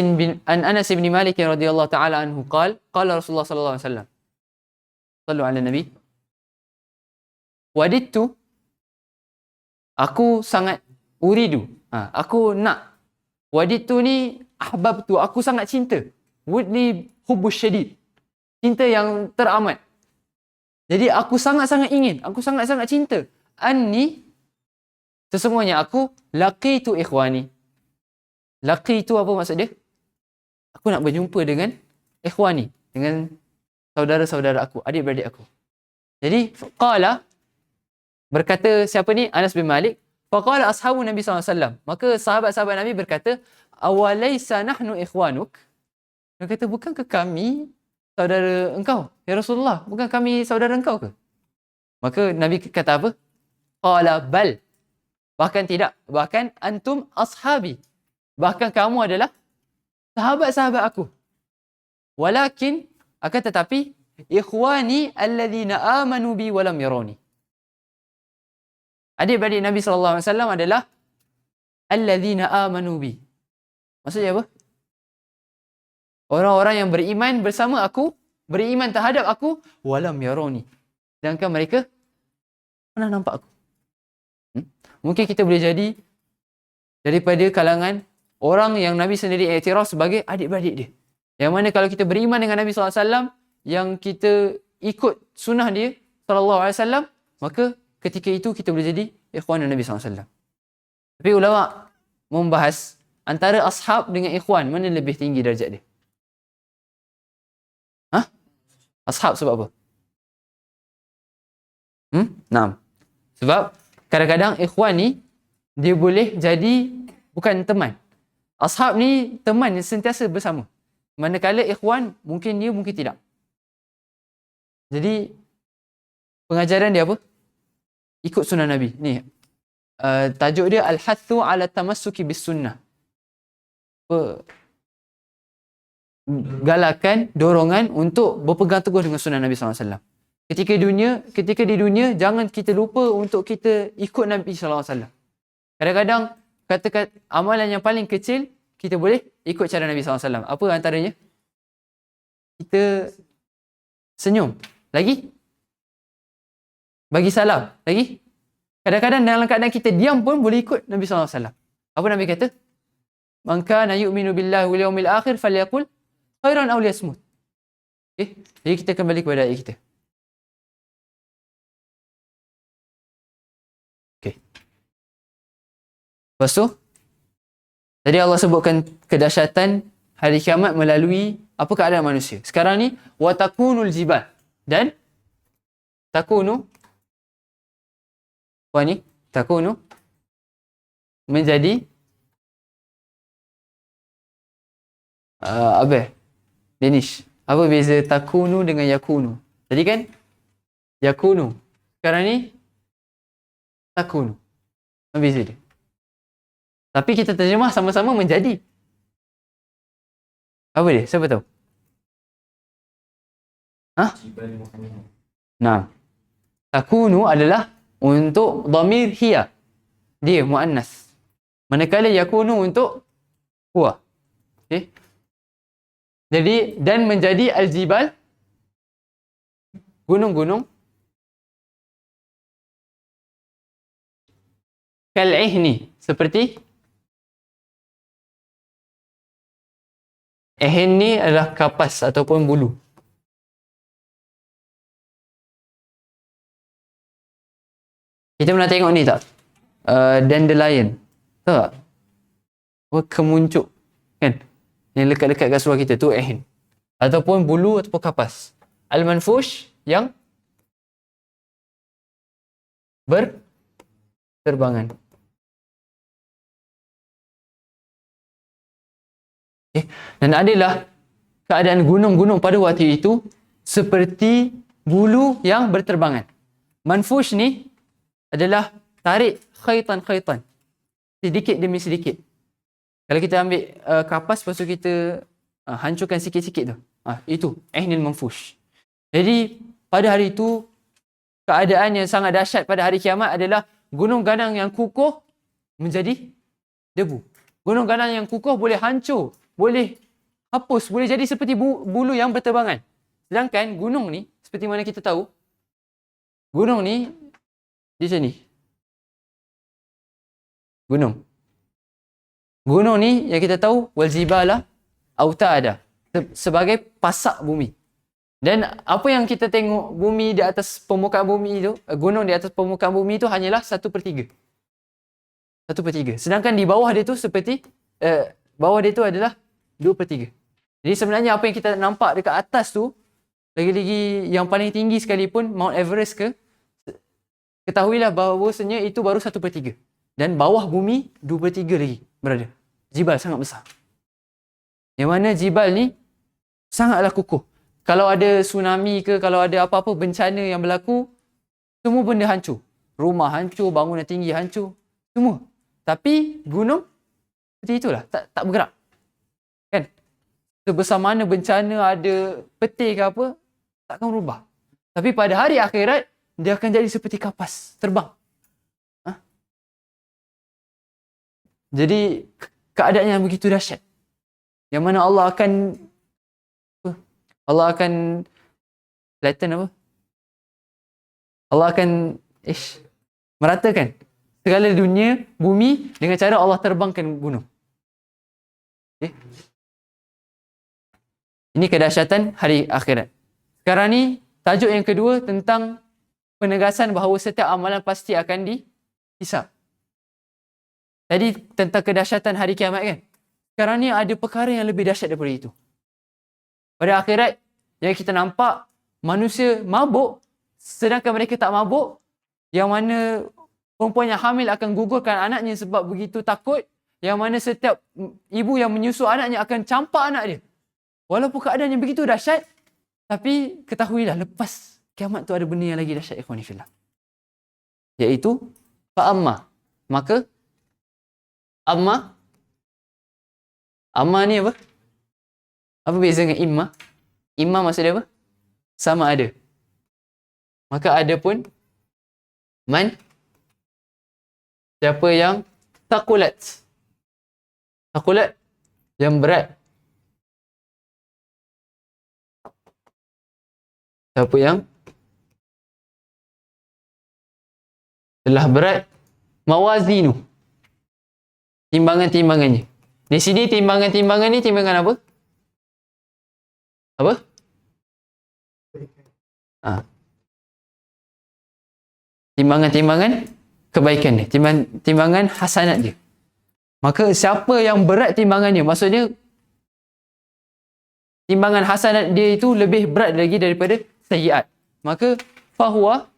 bin Malik radhiyallahu taala anhu qala Rasulullah sallallahu alaihi wasallam. Sallu ala Nabi. Wadittu, aku sangat uridu. Aku nak. Wadittu ni ahbabtu, aku sangat cinta. Wud ni hubbus syadid, cinta yang teramat. Jadi aku sangat-sangat ingin, aku sangat-sangat cinta. Anni, sesungguhnya aku, laqitu ikhwani. Laqitu apa maksud dia? Aku nak berjumpa dengan ikhwani, dengan saudara-saudara aku, adik-beradik aku. Jadi qala, berkata siapa ni? Anas bin Malik. Faqala ashabu Nabi SAW. Maka sahabat-sahabat Nabi berkata, awalaysa nahnu ikhwanuk? Dia kata, bukankah kami saudara engkau, ya Rasulullah? Bukan kami saudara engkau ke? Maka Nabi kata apa? Qala bal. Bahkan tidak. Bahkan antum ashabi. Bahkan kamu adalah sahabat-sahabat aku. Walakin, akan tetapi, ikhwani alladhina amanu bi wa lam yarawni. Adik-beradik Nabi SAW adalah alladhina amanu bi. Maksudnya apa? Orang-orang yang beriman bersama aku, beriman terhadap aku, walam yarawni. Sedangkan mereka pernah nampak aku. Mungkin kita boleh jadi daripada kalangan orang yang Nabi sendiri iktiraf sebagai adik-beradik dia. Yang mana kalau kita beriman dengan Nabi SAW, yang kita ikut sunnah dia SAW, maka ketika itu kita boleh jadi ikhwan Nabi SAW. Tapi ulama membahas antara ashab dengan ikhwan, mana lebih tinggi darjat dia? Ashab sebab apa? Naam. Sebab kadang-kadang ikhwan ni dia boleh jadi bukan teman. Ashab ni teman yang sentiasa bersama. Manakala ikhwan mungkin dia, mungkin tidak. Jadi pengajaran dia apa? Ikut sunnah Nabi. Ni tajuk dia Al-Hathu ala tamassuki bis sunnah. Galakan, dorongan untuk berpegang teguh dengan sunnah Nabi SAW. Ketika di dunia, jangan kita lupa untuk kita ikut Nabi SAW. Kadang-kadang, kata amalan yang paling kecil, kita boleh ikut cara Nabi SAW. Apa antaranya? Kita senyum. Lagi? Bagi salam. Lagi? Kadang-kadang dalam keadaan kita diam pun boleh ikut Nabi SAW. Apa Nabi kata? Man kana yu'minu billahi wal yawmil akhir falyaqul khairan aw liyasmut. Okay? Jadi kita kembali kepada ayat kita. Okay. Lepas tu, tadi Allah sebutkan kedahsyatan hari kiamat melalui apa keadaan manusia. Sekarang ni, wa takunul jibal. Dan takunu, apa ni? Takunu menjadi apa? Danish. Apa beza takunu dengan yakunu? Tadi kan yakunu. Sekarang ni takunu. Apa beza dia? Tapi kita terjemah sama-sama menjadi. Apa dia? Siapa tahu? Nah. Takunu adalah untuk dhamir hiya. Dia muannas. Manakala yakunu untuk huwa. Okey. Jadi dan menjadi al-jibal, gunung-gunung, kal'ihni, seperti ihin ni adalah kapas ataupun bulu. Kita pernah tengok ni tak? Dandelion. Tahu tak? Kemuncuk. Kan? Yang lekat-lekat kat seluar kita tu ihin. Ataupun bulu ataupun kapas. Al-manfush yang berterbangan. Okay. Dan adalah keadaan gunung-gunung pada waktu itu seperti bulu yang berterbangan. Manfush ni adalah tarik khaitan-khaitan. Sedikit demi sedikit. Kalau kita ambil kapas, lepas tu kita hancurkan sikit-sikit tu. Itu ihnil manfush. Jadi pada hari itu, keadaan yang sangat dahsyat pada hari kiamat adalah gunung ganang yang kukuh menjadi debu. Gunung ganang yang kukuh boleh hancur, boleh hapus, boleh jadi seperti bulu yang berterbangan. Sedangkan gunung ni, seperti mana kita tahu, gunung ni di sini. Gunung ni yang kita tahu wal jibala autada, sebagai pasak bumi. Dan apa yang kita tengok bumi di atas permukaan bumi itu, gunung di atas permukaan bumi itu hanyalah 1/3. 1/3. Sedangkan di bawah dia tu seperti bawah dia tu adalah 2/3. Jadi sebenarnya apa yang kita nampak dekat atas tu, lagi-lagi yang paling tinggi sekalipun Mount Everest ketahuilah bahawasanya itu baru 1/3. Dan bawah bumi 2/3 lagi berada. Jibal sangat besar. Yang mana jibal ni sangatlah kukuh. Kalau ada tsunami ke, kalau ada apa-apa bencana yang berlaku, semua benda hancur. Rumah hancur, bangunan tinggi hancur, semua. Tapi gunung seperti itulah, tak bergerak. Kan? Sebesar mana bencana, ada petir ke apa, takkan berubah. Tapi pada hari akhirat, dia akan jadi seperti kapas, terbang. Jadi, keadaan yang begitu dahsyat. Yang mana Allah akan flatten apa? Allah akan meratakan segala dunia, bumi dengan cara Allah terbangkan gunung. Okay. Ini kedahsyatan hari akhirat. Sekarang ni, tajuk yang kedua tentang penegasan bahawa setiap amalan pasti akan dihisap. Tadi tentang kedahsyatan hari kiamat kan? Sekarang ni ada perkara yang lebih dahsyat daripada itu. Pada akhirat, yang kita nampak manusia mabuk, sedangkan mereka tak mabuk, yang mana perempuan yang hamil akan gugurkan anaknya sebab begitu takut, yang mana setiap ibu yang menyusu anaknya akan campak anak dia. Walaupun keadaan yang begitu dahsyat, tapi ketahuilah lepas kiamat tu ada benda yang lagi dahsyat, ikhwani fillah. Iaitu fa'amma. Maka amma ni apa? Apa beza dengan imma? Imma maksud dia apa? Sama ada. Maka ada pun man, siapa yang taqulat yang berat. Siapa yang telah berat mawazinu, timbangan-timbangannya. Di sini timbangan-timbangan ni timbangan apa? Apa? Timbangan-timbangan kebaikan dia, timbangan hasanat dia. Maka siapa yang berat timbangannya, maksudnya timbangan hasanat dia itu lebih berat lagi daripada sayyiat. Maka fahuwa,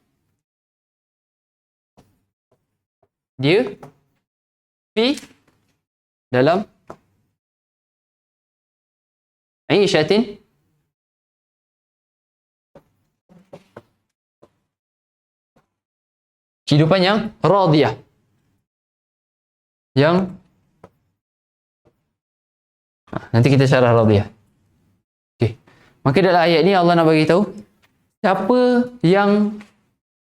dia fi dalam aisyatin kehidupan yang radiyah, yang nanti kita syarah radiyah. Okey. Maka dalam ayat ni Allah nak bagi tahu siapa yang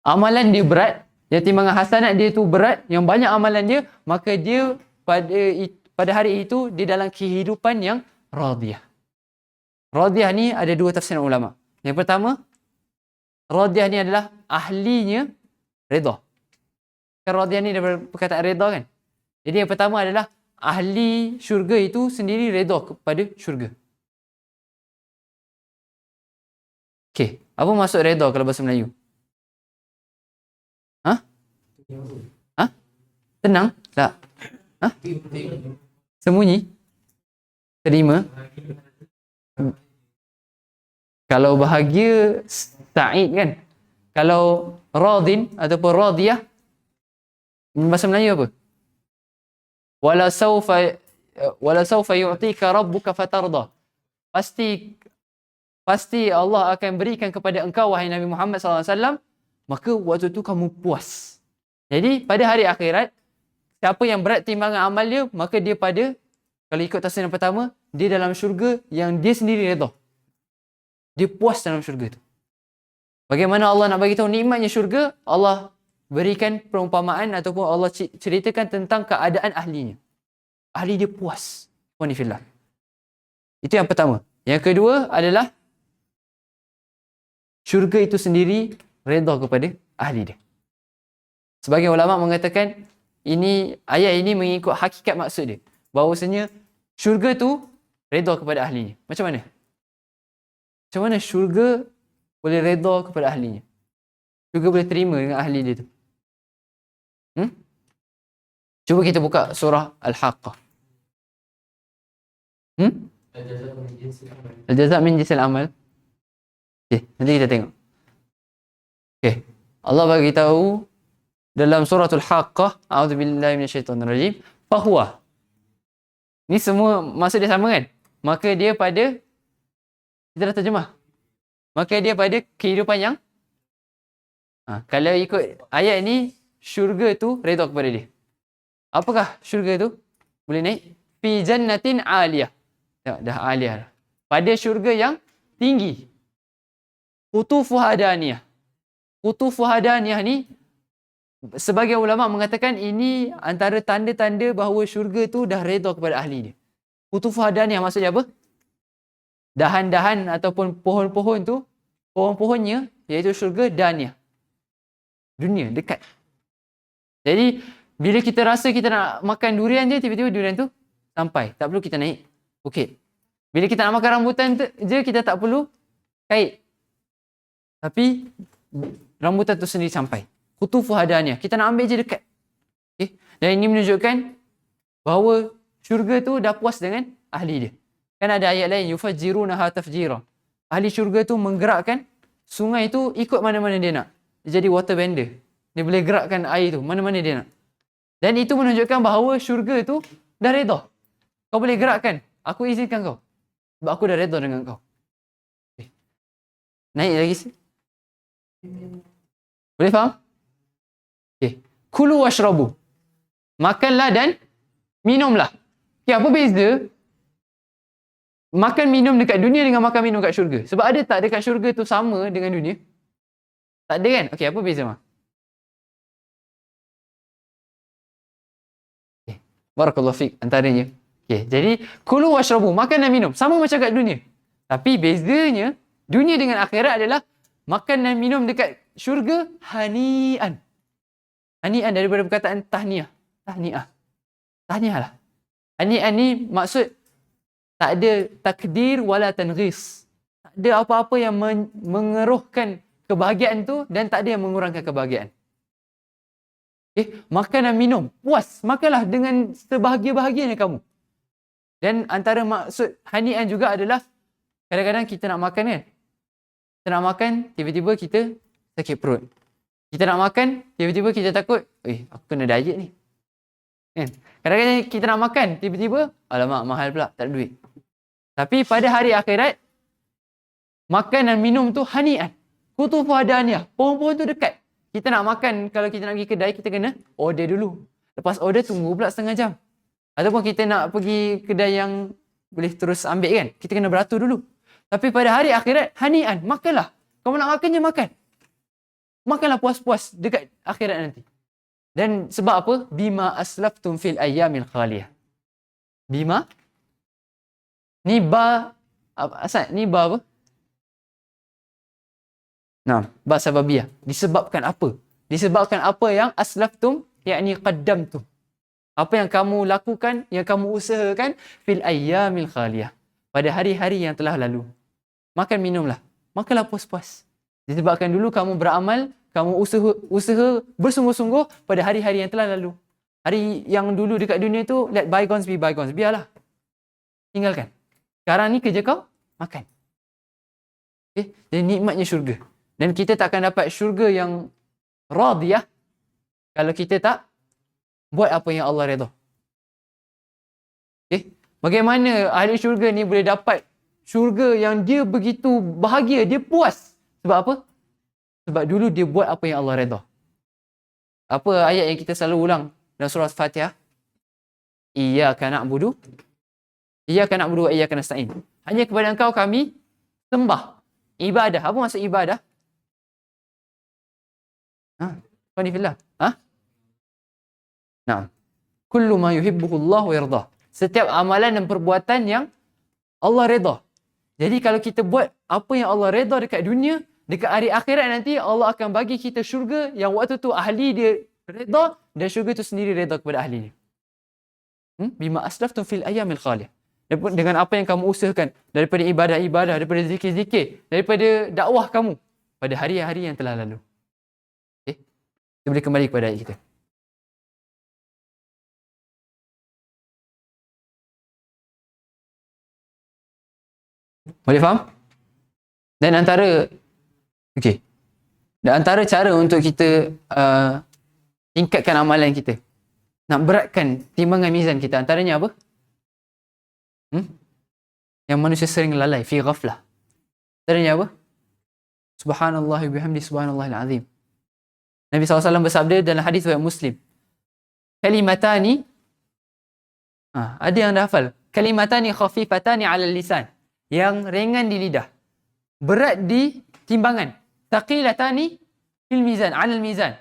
amalan dia berat, yang timbangan hasanat dia tu berat, yang banyak amalan dia, maka dia pada hari itu dia dalam kehidupan yang radiyah. Radiyah ni ada dua tafsiran ulama. Yang pertama, radiyah ni adalah ahlinya redha. Kan radiyah ni daripada perkataan redha kan? Jadi yang pertama adalah ahli syurga itu sendiri redha kepada syurga. Okey, apa maksud redha kalau bahasa Melayu? Tenang? Tak. Sembunyi? Terima? Kalau bahagia, sa'id kan? Kalau radin ataupun radiyah, bahasa Melayu apa? Wala sawfa yu'tika rabbuka fatarda. Pasti Allah akan berikan kepada engkau, wahai Nabi Muhammad SAW, maka waktu tu kamu puas. Jadi pada hari akhirat, siapa yang berat timbangan amal dia, maka dia kalau ikut tafsir yang pertama, dia dalam syurga yang dia sendiri redha. Dia puas dalam syurga tu. Bagaimana Allah nak bagi tahu nikmatnya syurga? Allah berikan perumpamaan ataupun Allah ceritakan tentang keadaan ahlinya. Ahli dia puas. Wanifillah. Itu yang pertama. Yang kedua adalah syurga itu sendiri redha kepada ahli dia. Sebagian ulama mengatakan ayat ini mengikut hakikat maksud dia. Bahawasanya syurga tu redha kepada ahlinya. Macam mana? Macam mana syurga boleh redha kepada ahlinya? Syurga boleh terima dengan ahli dia tu. Cuba kita buka surah Al-Haqqah. Al-jaza' min jinsil amal. Okay, nanti kita tengok. Okay. Allah bagi tahu dalam suratul Haqqah, a'udzubillahi minasyaitonirrajim, fahuwa. Ni semua maksud dia sama kan? Maka dia pada, kita dah terjemah. Maka dia pada kehidupan yang kalau ikut ayat ni, syurga tu redha kepada dia. Apakah syurga tu? Boleh naik? Fi jannatin aliyah. Dah aliyah. Pada syurga yang tinggi. Qutufuha daniyah. Qutufuha daniyah ni, sebagian ulama mengatakan ini antara tanda-tanda bahawa syurga tu dah redha kepada ahli dia. Qutufuha daniyah maksudnya apa? Dahan-dahan ataupun pohon-pohon tu, pohon-pohonnya iaitu syurga daniyah. Dunia dekat. Jadi bila kita rasa kita nak makan durian je, tiba-tiba durian tu sampai. Tak perlu kita naik bukit. Bila kita nak makan rambutan je, kita tak perlu kait. Tapi rambutan tu sendiri sampai. Qutufuha daniyah. Kita nak ambil je dekat. Okay? Dan ini menunjukkan bahawa syurga tu dah puas dengan ahli dia. Kan ada ayat lain, yufajjirunaha tafjira. Ahli syurga tu menggerakkan sungai tu ikut mana-mana dia nak. Dia jadi water bender. Dia boleh gerakkan air tu mana-mana dia nak. Dan itu menunjukkan bahawa syurga tu dah redha. Kau boleh gerakkan. Aku izinkan kau. Sebab aku dah redha dengan kau. Okay. Naik lagi. Boleh faham? Okay. Kulu washrabu. Makanlah dan minumlah. Okay, apa beza makan minum dekat dunia dengan makan minum kat syurga? Sebab ada tak dekat syurga tu sama dengan dunia? Tak ada kan? Okay, apa beza mah? Okay. Barakallahu fiqh antaranya. Okay, jadi kulu washrabu, makan dan minum. Sama macam kat dunia. Tapi bezanya, dunia dengan akhirat adalah makan dan minum dekat syurga hani'an. Hani'an daripada perkataan tahniah. Tahniah lah. Hani'an ni maksud tak ada takdir wala tanghis. Tak ada apa-apa yang mengeruhkan kebahagiaan tu dan tak ada yang mengurangkan kebahagiaan. Okay? Makan dan minum. Puas. Makanlah dengan sebahagia-bahagianya kamu. Dan antara maksud hani'an juga adalah kadang-kadang kita nak makan kan. Kita nak makan, tiba-tiba kita sakit perut. Kita nak makan, tiba-tiba kita takut, aku kena diet ni. Kan? Kadang-kadang kita nak makan, tiba-tiba, alamak, mahal pula, tak ada duit. Tapi pada hari akhirat, makan dan minum tu hani'an. Qutufuha daniyah. Pohon-pohon tu dekat. Kita nak makan, kalau kita nak pergi kedai, kita kena order dulu. Lepas order, tunggu pula setengah jam. Ataupun kita nak pergi kedai yang boleh terus ambil kan, kita kena beratur dulu. Tapi pada hari akhirat, hani'an, makanlah. Kau nak makan je makan. Makanlah puas-puas dekat akhirat nanti. Dan sebab apa? Bima aslaftum fil ayyamil khaliyah. Bima? Ni ba, asal ni ba apa? Nah, ba sababiyah. Disebabkan apa? Disebabkan apa yang aslaftum, yakni qaddamtum. Apa yang kamu lakukan, yang kamu usahakan fil ayyamil khaliyah. Pada hari-hari yang telah lalu. Makan minumlah. Makanlah puas-puas. Disebabkan dulu kamu beramal, kamu usaha bersungguh-sungguh pada hari-hari yang telah lalu. Hari yang dulu dekat dunia tu, let bygones be bygones. Biarlah. Tinggalkan. Sekarang ni kerja kau, makan. Okay? Jadi nikmatnya syurga. Dan kita tak akan dapat syurga yang radiyah kalau kita tak buat apa yang Allah redha. Okay? Bagaimana ahli syurga ni boleh dapat syurga yang dia begitu bahagia, dia puas. Sebab apa? Sebab dulu dia buat apa yang Allah redha. Apa ayat yang kita selalu ulang dalam surah Al-Fatihah? Iyyaka na'budu wa iyyaka nasta'in. Hanya kepada Engkau kami sembah. Ibadah. Apa maksud ibadah? Qanifillah. Naam. Kullu ma yuhibbuhu Allah wa yardah. Setiap amalan dan perbuatan yang Allah redha. Jadi kalau kita buat apa yang Allah redha dekat dunia, dekat hari akhirat nanti Allah akan bagi kita syurga yang waktu tu ahli dia redha dan syurga tu sendiri redha kepada ahli dia. Bima aslaftum fil ayyamil khaliyah. Dengan apa yang kamu usahakan daripada ibadah-ibadah, daripada zikir-zikir, daripada dakwah kamu pada hari-hari yang telah lalu. Okay? Kita boleh kembali kepada ayat kita. Boleh faham? Dan antara cara untuk kita tingkatkan amalan kita, nak beratkan timbangan mizan kita, antaranya apa? Yang manusia sering lalai, fi ghaflah. Antaranya apa? Subhanallah bihamdi subhanallahil azim. Nabi SAW bersabda dalam hadis riwayat Muslim, kalimatani, ada yang dah hafal, kalimatani khafifatani 'ala lisan, yang ringan di lidah, berat di timbangan. Thaqilatani fil mizan, 'ala al-mizan.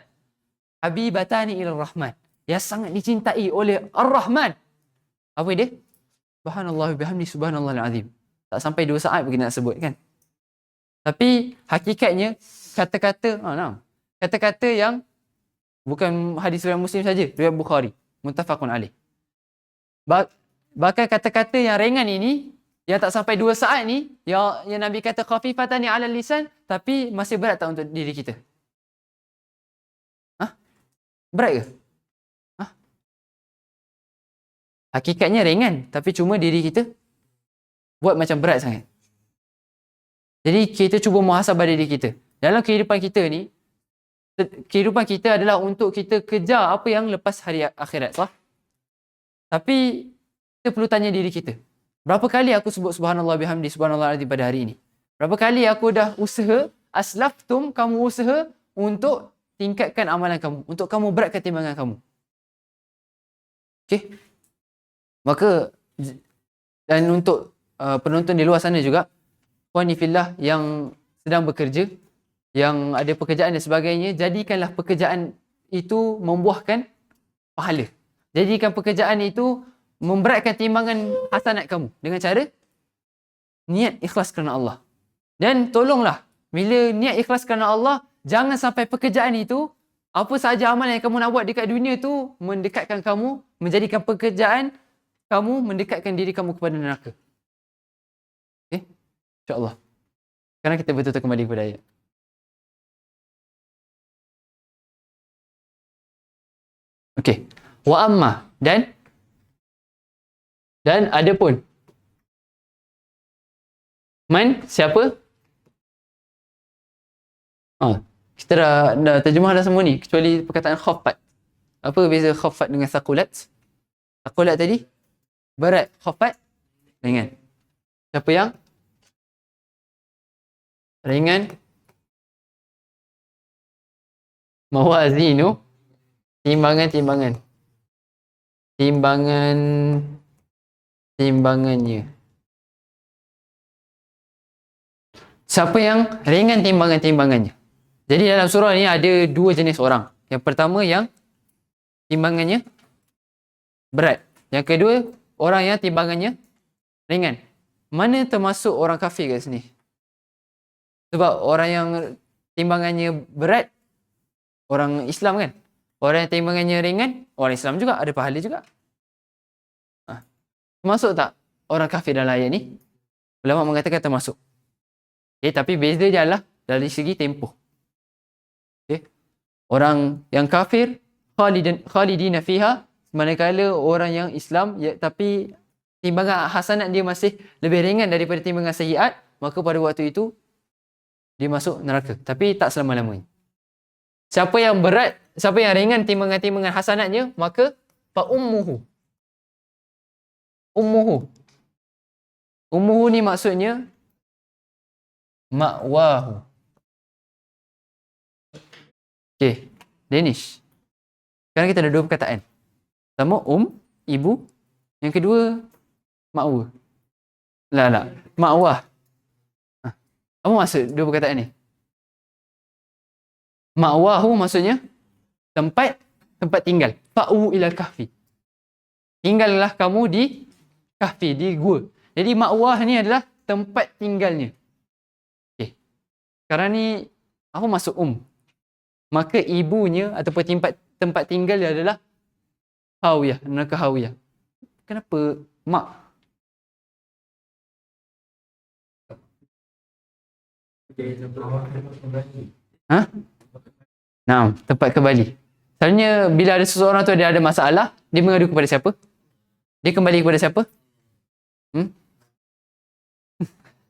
Habibatani ila Rahman. Yang sangat dicintai oleh Ar-Rahman. Apa dia? Subhanallah bihamdi subhanallahil azim. Tak sampai 2 saat begini nak sebut kan. Tapi hakikatnya kata-kata, kata-kata yang bukan hadis riwayat Muslim saja, riwayat Bukhari, muttafaqun alaih. Bahkan kata-kata yang ringan ini, yang tak sampai 2 saat ni, yang Nabi kata khafifatani 'alal lisan, tapi masih berat tak untuk diri kita? Berat ke? Hakikatnya ringan, tapi cuma diri kita buat macam berat sangat. Jadi kita cuba muhasabah diri kita. Dalam kehidupan kita ni, kehidupan kita adalah untuk kita kejar apa yang lepas hari akhirat, sah? Tapi kita perlu tanya diri kita, berapa kali aku sebut subhanallah bihamdi subhanallah azim pada hari ini? Berapa kali aku dah usaha, aslaftum, kamu usaha untuk tingkatkan amalan kamu, untuk kamu beratkan timbangan kamu. Okey? Maka, dan untuk penonton di luar sana juga, puan fillah yang sedang bekerja, yang ada pekerjaan dan sebagainya, jadikanlah pekerjaan itu membuahkan pahala. Jadikan pekerjaan itu memberatkan timbangan hasanat kamu dengan cara niat ikhlas kerana Allah. Dan tolonglah, bila niat ikhlas kerana Allah, jangan sampai pekerjaan itu, apa sahaja amalan yang kamu nak buat dekat dunia tu, mendekatkan kamu, menjadikan pekerjaan kamu mendekatkan diri kamu kepada neraka. Okay? InsyaAllah. Sekarang kita betul-betul kembali kepada ayat. Okey. Wa amma, dan ada pun. Man, siapa? Kita dah terjemah dah semua ni, kecuali perkataan khaffat. Apa beza khaffat dengan thaqulat? Thaqulat tadi berat, khaffat ringan. Siapa yang ringan? Mawazinu, timbangannya. Siapa yang ringan timbangannya? Jadi dalam surah ni ada 2 jenis orang. Yang pertama yang timbangannya berat. Yang kedua, orang yang timbangannya ringan. Mana termasuk orang kafir kat sini? Sebab orang yang timbangannya berat, orang Islam kan? Orang yang timbangannya ringan, orang Islam juga, ada pahala juga. Termasuk tak orang kafir dalam ayat ni? Ulama mengatakan termasuk. Okay, tapi beza je adalah dari segi tempoh. Okay. Orang yang kafir, khalidina fiha, manakala orang yang Islam, tapi timbangan hasanat dia masih lebih ringan daripada timbangan sayyiat, maka pada waktu itu dia masuk neraka. Tapi tak selama-lamanya. Siapa yang ringan timbangan hasanatnya, maka fa ummuhu. Ummuhu ni maksudnya ma'wahu. Okey, Danish. Sekarang kita ada 2 perkataan. Pertama, ibu. Yang kedua, ma'wa. Ma'wah. Apa maksud 2 perkataan ni? Ma'wahu maksudnya tempat tinggal. Fa'u ila kahfi. Tinggallah kamu di kahfi, di gua. Jadi ma'wah ni adalah tempat tinggalnya. Okey. Sekarang ni apa maksud Maka ibunya ataupun tempat tinggal dia adalah hawiyah, neraka hawiyah. Kenapa mak? Tempat kembali. Selalunya bila ada seseorang tu dia ada masalah, dia mengadu kepada siapa? Dia kembali kepada siapa?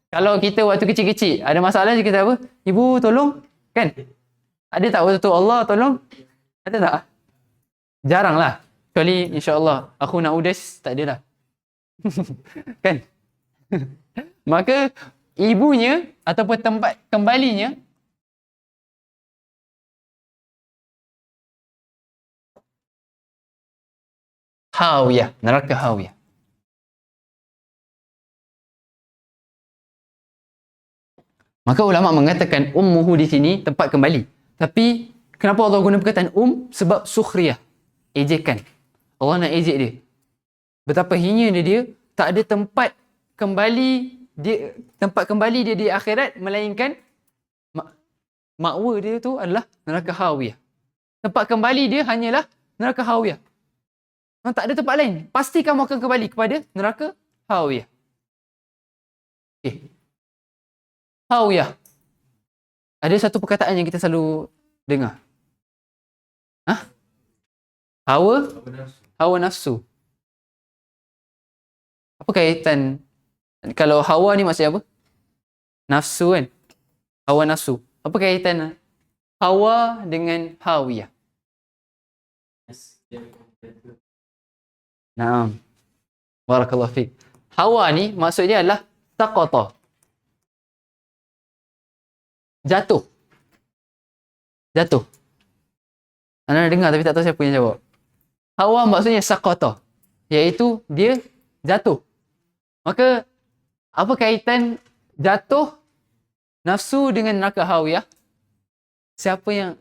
Kalau kita waktu kecil-kecil ada masalah, kita apa? Ibu tolong, kan? Ada tak waktu tu Allah tolong? Ada tak? Jarang lah. Kecuali insya-Allah aku nak udas, tak ada lah. Kan? Maka ibunya ataupun tempat kembalinya hawiyah, neraka hawiyah. Maka ulama mengatakan ummuhu di sini tempat kembali. Tapi kenapa Allah guna perkataan Sebab sukhriyah, ejekan. Allah nak ejek dia. Betapa hina dia tak ada tempat kembali dia di akhirat melainkan makwa dia tu adalah neraka hawiyah. Tempat kembali dia hanyalah neraka hawiyah. Tak ada tempat lain. Pasti kamu akan kembali kepada neraka hawiyah. Okay. Hawiyah. Ada satu perkataan yang kita selalu dengar. Hawa nafsu. Apa kaitan? Kalau hawa ni maksudnya apa? Nafsu kan? Hawa nafsu. Apa kaitan hawa dengan hawiyah? Naam. Barakallahu fiik. Hawa ni maksudnya adalah saqata. Jatuh. Anda dengar tapi tak tahu siapa yang jawab. Hawa maksudnya saqata, iaitu dia jatuh. Maka apa kaitan jatuh nafsu dengan neraka hawiyah? Siapa yang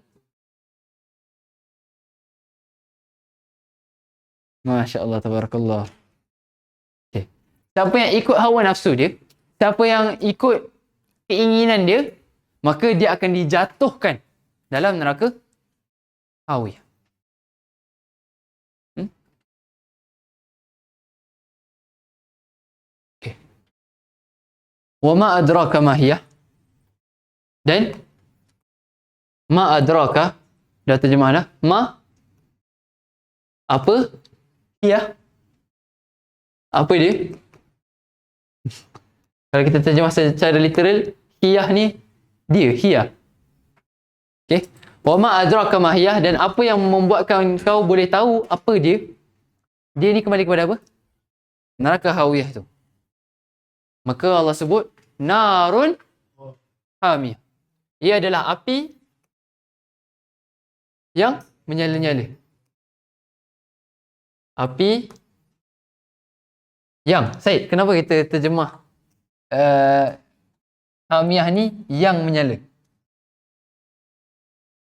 Masya Allah, tabarakallah. Okay. Siapa yang ikut hawa nafsu dia, siapa yang ikut keinginan dia, maka dia akan dijatuhkan dalam neraka hawiyah. Okay. Wa ma adraka ma hiya? Dan ma adraka, dah terjemah dah. Ma, apa? Hiya. Apa dia? Kalau kita terjemah secara literal, hiyah ni dia, hiya. Okay. Wa ma adraka ma hiya, dan apa yang membuatkan kau boleh tahu apa dia? Dia ni kembali kepada apa? Neraka hawiyah tu. Maka Allah sebut narun hamiyah. Ia adalah api yang menyala-nyala. Api yang, Syed, kenapa kita terjemah hamiyah ni yang menyala?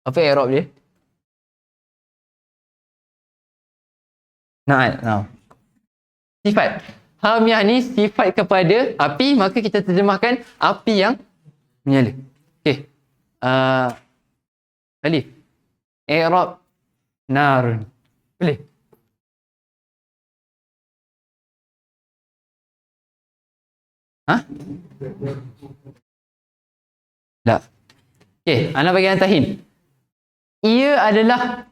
Apa i'rab dia? Nah. Sifat. Hamiyah ni sifat kepada api, maka kita terjemahkan api yang menyala. Okey. Alif. I'rab narun. Boleh? Tak. Okey, anda bagi antahin. Ia adalah,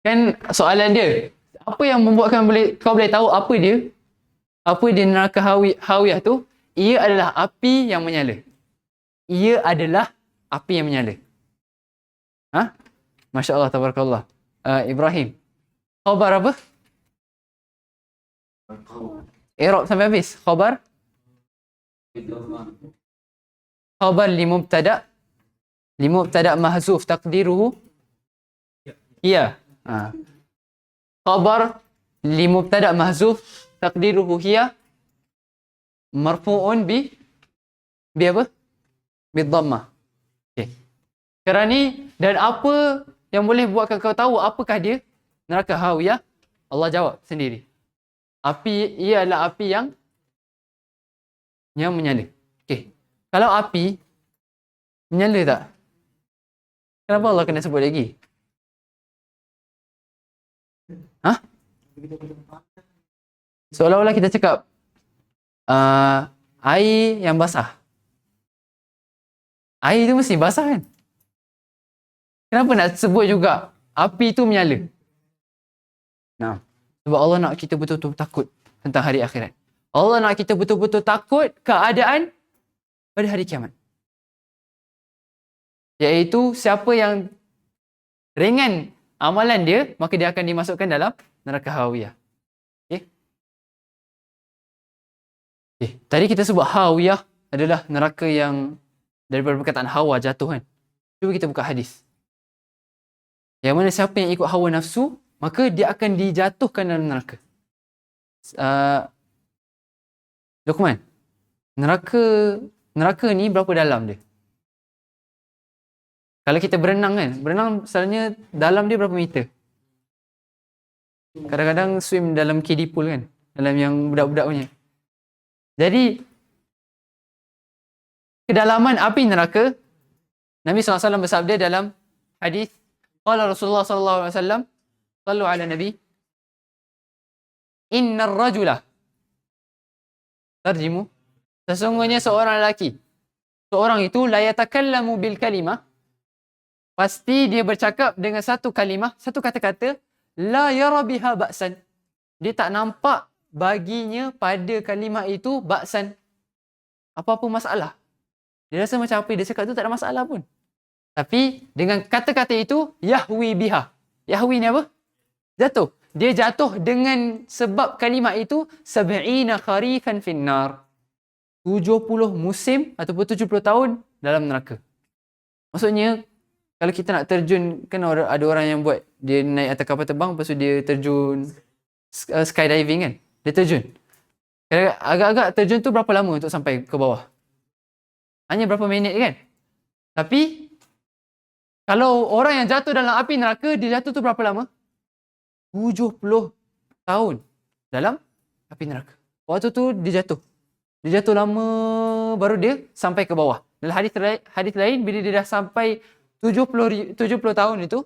kan soalan dia, apa yang membuatkan kau boleh tahu apa dia? Apa dia neraka hawiyah tu? Ia adalah api yang menyala. Ia adalah api yang menyala. Masya Allah, tabarakallah. Ibrahim, khabar apa? I'rab sampai habis. Khabar li mubtada mahzuf taqdiruhu hiya. Khabar li mubtada mahzuf taqdiruhu hiya marfu'un bi apa? Bi dhammah. Okey. Sekarang ni, dan apa yang boleh buatkan kau tahu apakah dia neraka hawiyah? Allah jawab sendiri. Ia adalah api yang menyala. Okey. Kalau api menyala tak? Kenapa Allah kena sebut lagi? Seolah-olah kita cakap air yang basah. Air tu mesti basah kan? Kenapa nak sebut juga api tu menyala? Nah, sebab Allah nak kita betul-betul takut tentang hari akhirat. Allah nak kita betul-betul takut keadaan pada hari kiamat. Iaitu siapa yang ringan amalan dia, maka dia akan dimasukkan dalam neraka hawiyah. Okay. Tadi kita sebut hawiyah adalah neraka yang daripada perkataan hawa, jatuh kan. Cuba kita buka hadis. Yang mana siapa yang ikut hawa nafsu, maka dia akan dijatuhkan dalam neraka. Luqman, neraka ni berapa dalam dia? Kalau kita berenang kan, berenang misalnya dalam dia berapa meter? Kadang-kadang swim dalam kiddie pool kan, dalam yang budak-budak punya. Jadi kedalaman api neraka, Nabi SAW bersabda dalam hadis, qala Rasulullah SAW, sallu ala Nabi, innar rajula, tarjimu, sesungguhnya seorang lelaki, seorang itu la yatakallamu bil kalimah, pasti dia bercakap dengan satu kalimah, satu kata-kata, la yara biha ba'san, dia tak nampak baginya pada kalimah itu ba'san, apa-apa masalah. Dia rasa macam apa dia cakap tu tak ada masalah pun. Tapi dengan kata-kata itu, yahwi biha. Yahwi ni apa? Jatuh. Dia jatuh dengan sebab kalimah itu, sab'ina kharifan finnar. 70 musim ataupun 70 tahun dalam neraka. Maksudnya, kalau kita nak terjun, kan ada orang yang buat, dia naik atas kapal terbang, lepas tu dia terjun skydiving kan. Dia terjun. Agak-agak terjun tu berapa lama untuk sampai ke bawah? Hanya berapa minit kan? Tapi kalau orang yang jatuh dalam api neraka, dia jatuh tu berapa lama? 70 tahun dalam api neraka. Waktu tu dia jatuh. Dia jatuh lama baru dia sampai ke bawah. Dalam hadis lain, bila dia dah sampai 70 tahun itu,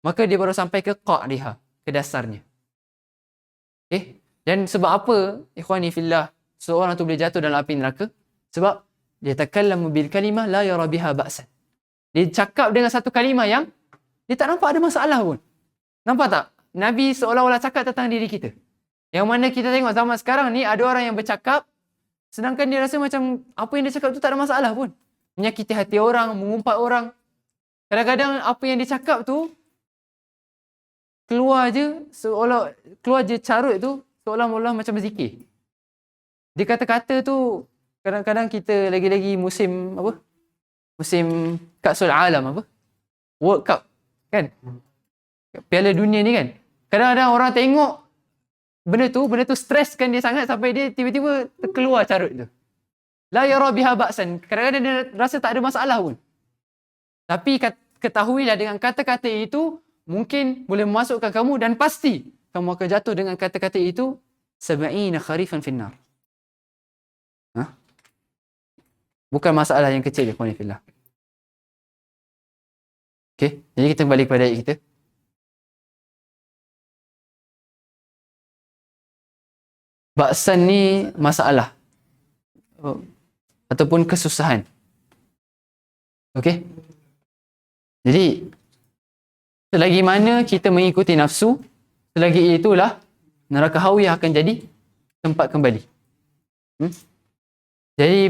maka dia baru sampai ke qa'riha, ke dasarnya. Okay? Dan sebab apa, ikhwani fillah, seorang tu boleh jatuh dalam api neraka? Sebab dia takallamu bil kalimah la yara biha ba'san. Dia cakap dengan satu kalimah yang dia tak nampak ada masalah pun. Nampak tak? Nabi seolah-olah cakap tentang diri kita. Yang mana kita tengok zaman sekarang ni ada orang yang bercakap sedangkan dia rasa macam apa yang dia cakap tu tak ada masalah pun. Menyakiti hati orang, mengumpat orang. Kadang-kadang apa yang dia cakap tu keluar je carut tu seolah-olah macam berzikir. Dia kata-kata tu kadang-kadang kita lagi-lagi musim apa? Musim Ka'sul Alam apa? World Cup kan? Piala dunia ni kan? Kadang-kadang orang tengok benda tu streskan dia sangat sampai dia tiba-tiba terkeluar carut tu. La yara biha ba'san. Kadang-kadang dia rasa tak ada masalah pun. Tapi ketahuilah dengan kata-kata itu mungkin boleh memasukkan kamu dan pasti kamu akan jatuh dengan kata-kata itu 70 kharifan finnar. Bukan masalah yang kecil, ikhwan fillah. Okey, jadi kita kembali kepada ayat kita. Ba'san ni masalah ataupun kesusahan. Okey. Jadi selagi mana kita mengikuti nafsu, selagi itulah neraka hawiyah akan jadi tempat kembali. Jadi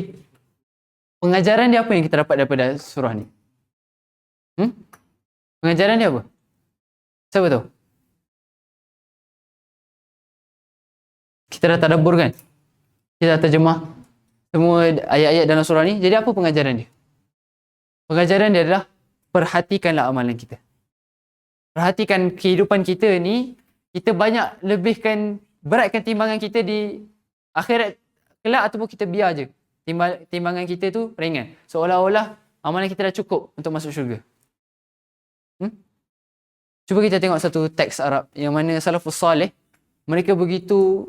pengajaran dia apa yang kita dapat daripada surah ni? Pengajaran dia apa? Siapa tahu? Kita dah tadabbur kan? Kita dah terjemah semua ayat-ayat dalam surah ni. Jadi apa pengajaran dia? Pengajaran dia adalah perhatikanlah amalan kita. Perhatikan kehidupan kita ni, kita banyak lebihkan, beratkan timbangan kita di akhirat kelak ataupun kita biar je. Timbangan kita tu ringan. Seolah-olah amalan kita dah cukup untuk masuk syurga. Cuba kita tengok satu teks Arab yang mana salafus salih, mereka begitu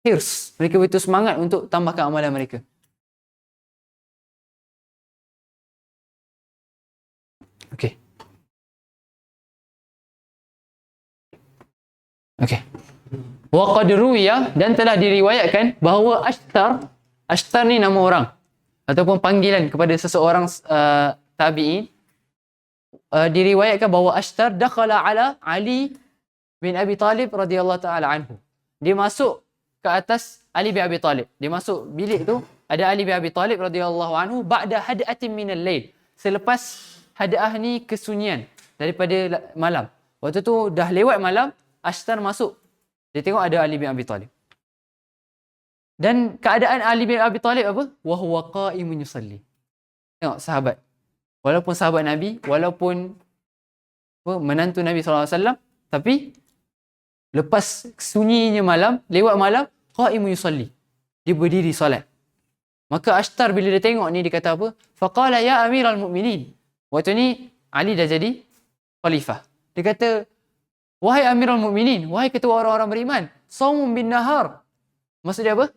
hirs, mereka begitu semangat untuk tambahkan amalan mereka. Okey. Okey. Wa qad ruwiya, dan telah diriwayatkan bahawa Ashtar ni nama orang ataupun panggilan kepada seseorang tabi'in. Diriwayatkan bahawa Ashtar dakhala ala Ali bin Abi Talib radhiyallahu taala anhu. Dia masuk ke atas Ali bin Abi Talib. Dia masuk bilik tu ada Ali bin Abi Talib radhiyallahu anhu ba'da had'atin minal lail. Selepas had'ah ni kesunyian daripada malam. Waktu tu dah lewat malam, Ashtar masuk. Dia tengok ada Ali bin Abi Talib. Dan keadaan Ali bin Abi Talib apa? Wa huwa qa'imun yusalli. Tengok sahabat. Walaupun sahabat Nabi, walaupun menantu Nabi SAW, tapi lepas sunyinya malam, lewat malam, qa'imun yusalli. Dia berdiri solat. Maka Ashtar bila dia tengok ni, dia kata apa? Faqala ya amiral mu'minin. Waktu ni Ali dah jadi khalifah. Dia kata, wahai amiral mu'minin, wahai ketua orang-orang beriman, saumun bin nahar. Maksud dia apa?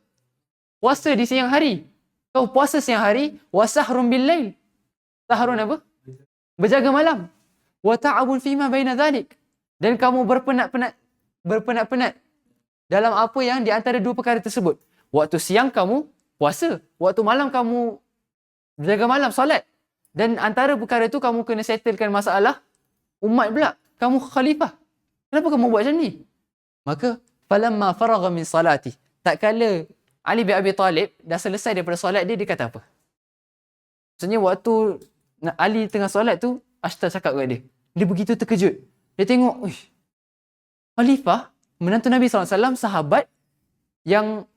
Puasa di siang hari. Kau puasa siang hari, wa sahrun bil lail. Sahrun apa? Berjaga malam. Wa ta'abun fima baina dhalik. Dan kamu berpenat-penat dalam apa yang di antara dua perkara tersebut. Waktu siang kamu puasa, waktu malam kamu berjaga malam solat. Dan antara perkara itu kamu kena settlekan masalah umat pula. Kamu khalifah. Kenapa kamu buat macam ni? Maka falamma faragha min salati. Tak kala Ali bin Abi Talib dah selesai daripada solat dia, dia kata apa? Maksudnya waktu Ali tengah solat tu, Ashtar cakap kat dia. Dia begitu terkejut. Dia tengok, khalifah, menantu Nabi SAW, sahabat yang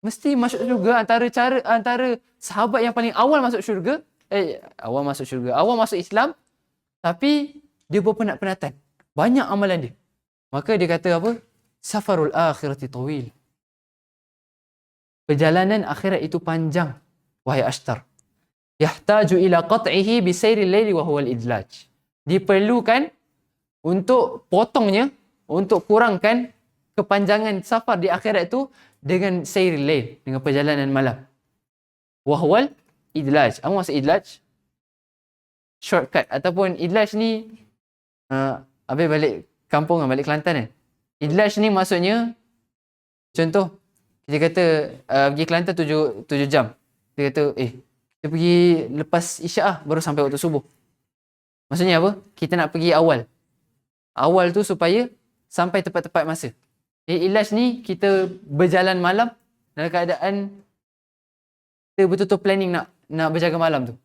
mesti masuk syurga, antara sahabat yang paling awal masuk syurga, awal masuk Islam, tapi dia berpenat-penatan. Banyak amalan dia. Maka dia kata apa? Safarul akhirati tawil. Perjalanan akhirat itu panjang, wahai Ashtar. Yahtaju ila qat'ihi bisairil laili wa huwa al-idlaj. Diperlukan untuk potongnya, untuk kurangkan kepanjangan safar di akhirat itu dengan sairil lail, dengan perjalanan malam. Wa huwa al-idlaj. Apa maksud idlaj? Shortcut ataupun idlaj ni habis balik kampung kan, balik Kelantan kan. Idlaj ni maksudnya, contoh kita kata pergi Kelantan 7 jam. Dia kata kita pergi lepas isyak baru sampai waktu subuh. Maksudnya apa? Kita nak pergi awal. Awal tu supaya sampai tepat-tepat masa. Idlaj ni kita berjalan malam dalam keadaan kita betul-betul planning nak berjaga malam tu.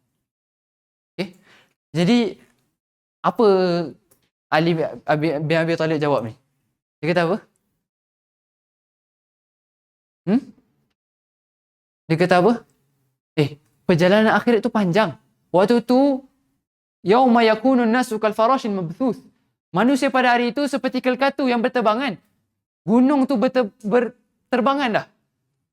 Okay? Jadi apa Ali bin Abi Talib jawab ni? Dia kata apa? Dia kata apa? Perjalanan akhirat tu panjang. Waktu tu yauma yakunun nasu kal farashin mabthuth. Manusia pada hari itu seperti kelkatu yang berterbangan. Gunung tu berterbangan dah.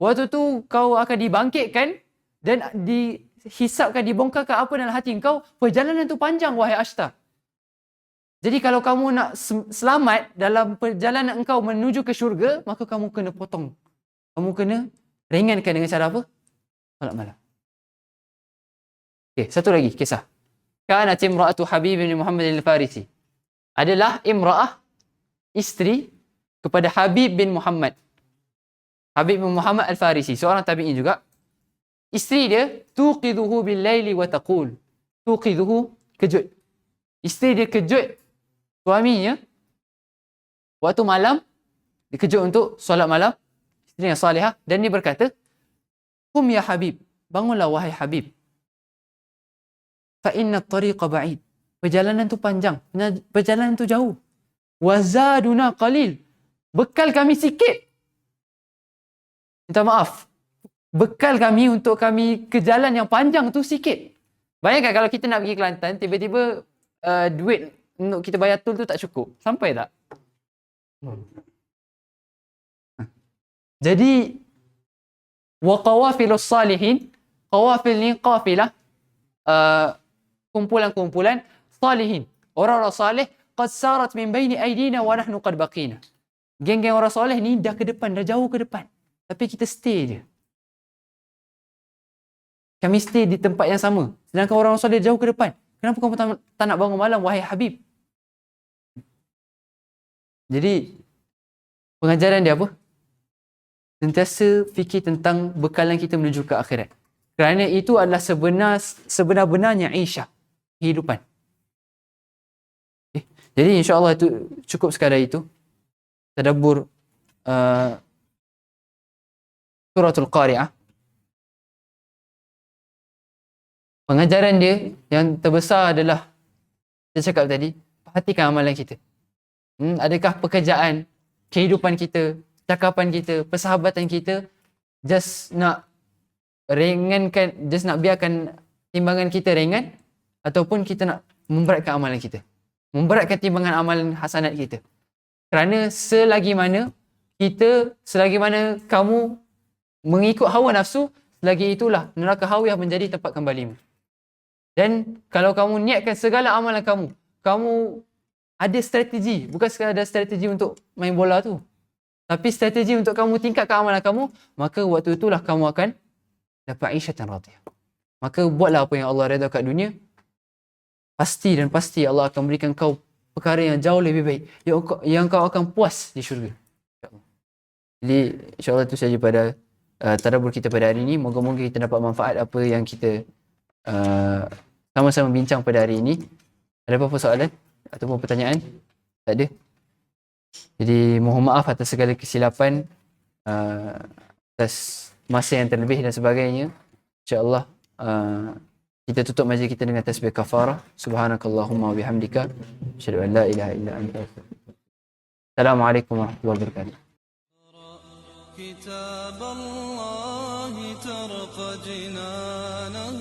Waktu tu kau akan dibangkitkan dan dihisapkan, dibongkarkan apa dalam hati kau. Perjalanan tu panjang, wahai Ashtar. Jadi kalau kamu nak selamat dalam perjalanan engkau menuju ke syurga, maka kamu kena potong. Kamu kena ringankan dengan cara apa? Solat malam. Okey, satu lagi kisah. Kanat imra'atu Habib bin Muhammad al-Farisi. Adalah imra'ah, isteri kepada Habib bin Muhammad. Habib bin Muhammad al-Farisi, seorang tabi'in juga. Isteri dia, tuqidhuhu bil laili wa taqul. Tuqidhuhu, kejut. Isteri dia kejut suaminya waktu malam, dia kejut untuk solat malam, isteri yang salihah, dan dia berkata, "Qum ya Habib, bangunlah wahai Habib. Fa inna at-tariqa ba'id." Perjalanan tu panjang, perjalanan tu jauh. Wa zaduna qalil. Bekal kami sikit. Minta maaf. Bekal kami untuk kami ke jalan yang panjang tu sikit. Bayangkan kalau kita nak pergi Kelantan, tiba-tiba duit untuk kita bayar tol tu tak cukup. Sampai tak? Jadi wa qawafilus salihin, qawafil ni qafilah, kumpulan-kumpulan salihin, orang-orang salih, qad sarat min baini aidina wa nahnu qad baqina. Geng-geng orang soleh ni dah ke depan, dah jauh ke depan. Tapi kita stay je. Kami stay di tempat yang sama. Sedangkan orang soleh jauh ke depan. Kenapa kamu tak nak bangun malam, wahai Habib? Jadi, pengajaran dia apa? Sentiasa fikir tentang bekalan kita menuju ke akhirat. Kerana itu adalah sebenar-benarnya Aisyah, kehidupan. Jadi insya-Allah itu cukup sekadar itu. Tadabbur Suratul Qari'ah. Pengajaran dia yang terbesar adalah, saya cakap tadi, perhatikan amalan kita. Adakah pekerjaan, kehidupan kita, cakapan kita, persahabatan kita just nak ringankan, just nak biarkan timbangan kita ringan, ataupun kita nak memberatkan amalan kita, memberatkan timbangan amalan hasanat kita. Kerana selagi mana kamu mengikut hawa nafsu, selagi itulah neraka hawiyah menjadi tempat kembalimu. Dan kalau kamu niatkan segala amalan kamu, kamu ada strategi, bukan sekadar strategi untuk main bola tu, tapi strategi untuk kamu tingkatkan amalan kamu, maka waktu itulah kamu akan dapat aisyatan radiyah. Maka buatlah apa yang Allah redha kat dunia, pasti dan pasti Allah akan berikan kau perkara yang jauh lebih baik, yang kau akan puas di syurga. Jadi insyaAllah itu saja pada tadabbur kita pada hari ini. Moga-moga kita dapat manfaat apa yang kita sama-sama bincang pada hari ini. Ada apa-apa soalan ataupun pertanyaan? Tak ada. Jadi mohon maaf atas segala kesilapan, atas masa yang terlebih dan sebagainya. InsyaAllah kita tutup majlis kita dengan tasbih kafarah. Subhanakallahumma wa bihamdika asyhadu an la ilaha illa anta astaghfiruka. Assalamualaikum warahmatullahi wabarakatuh. كتاب الله ترق جنانه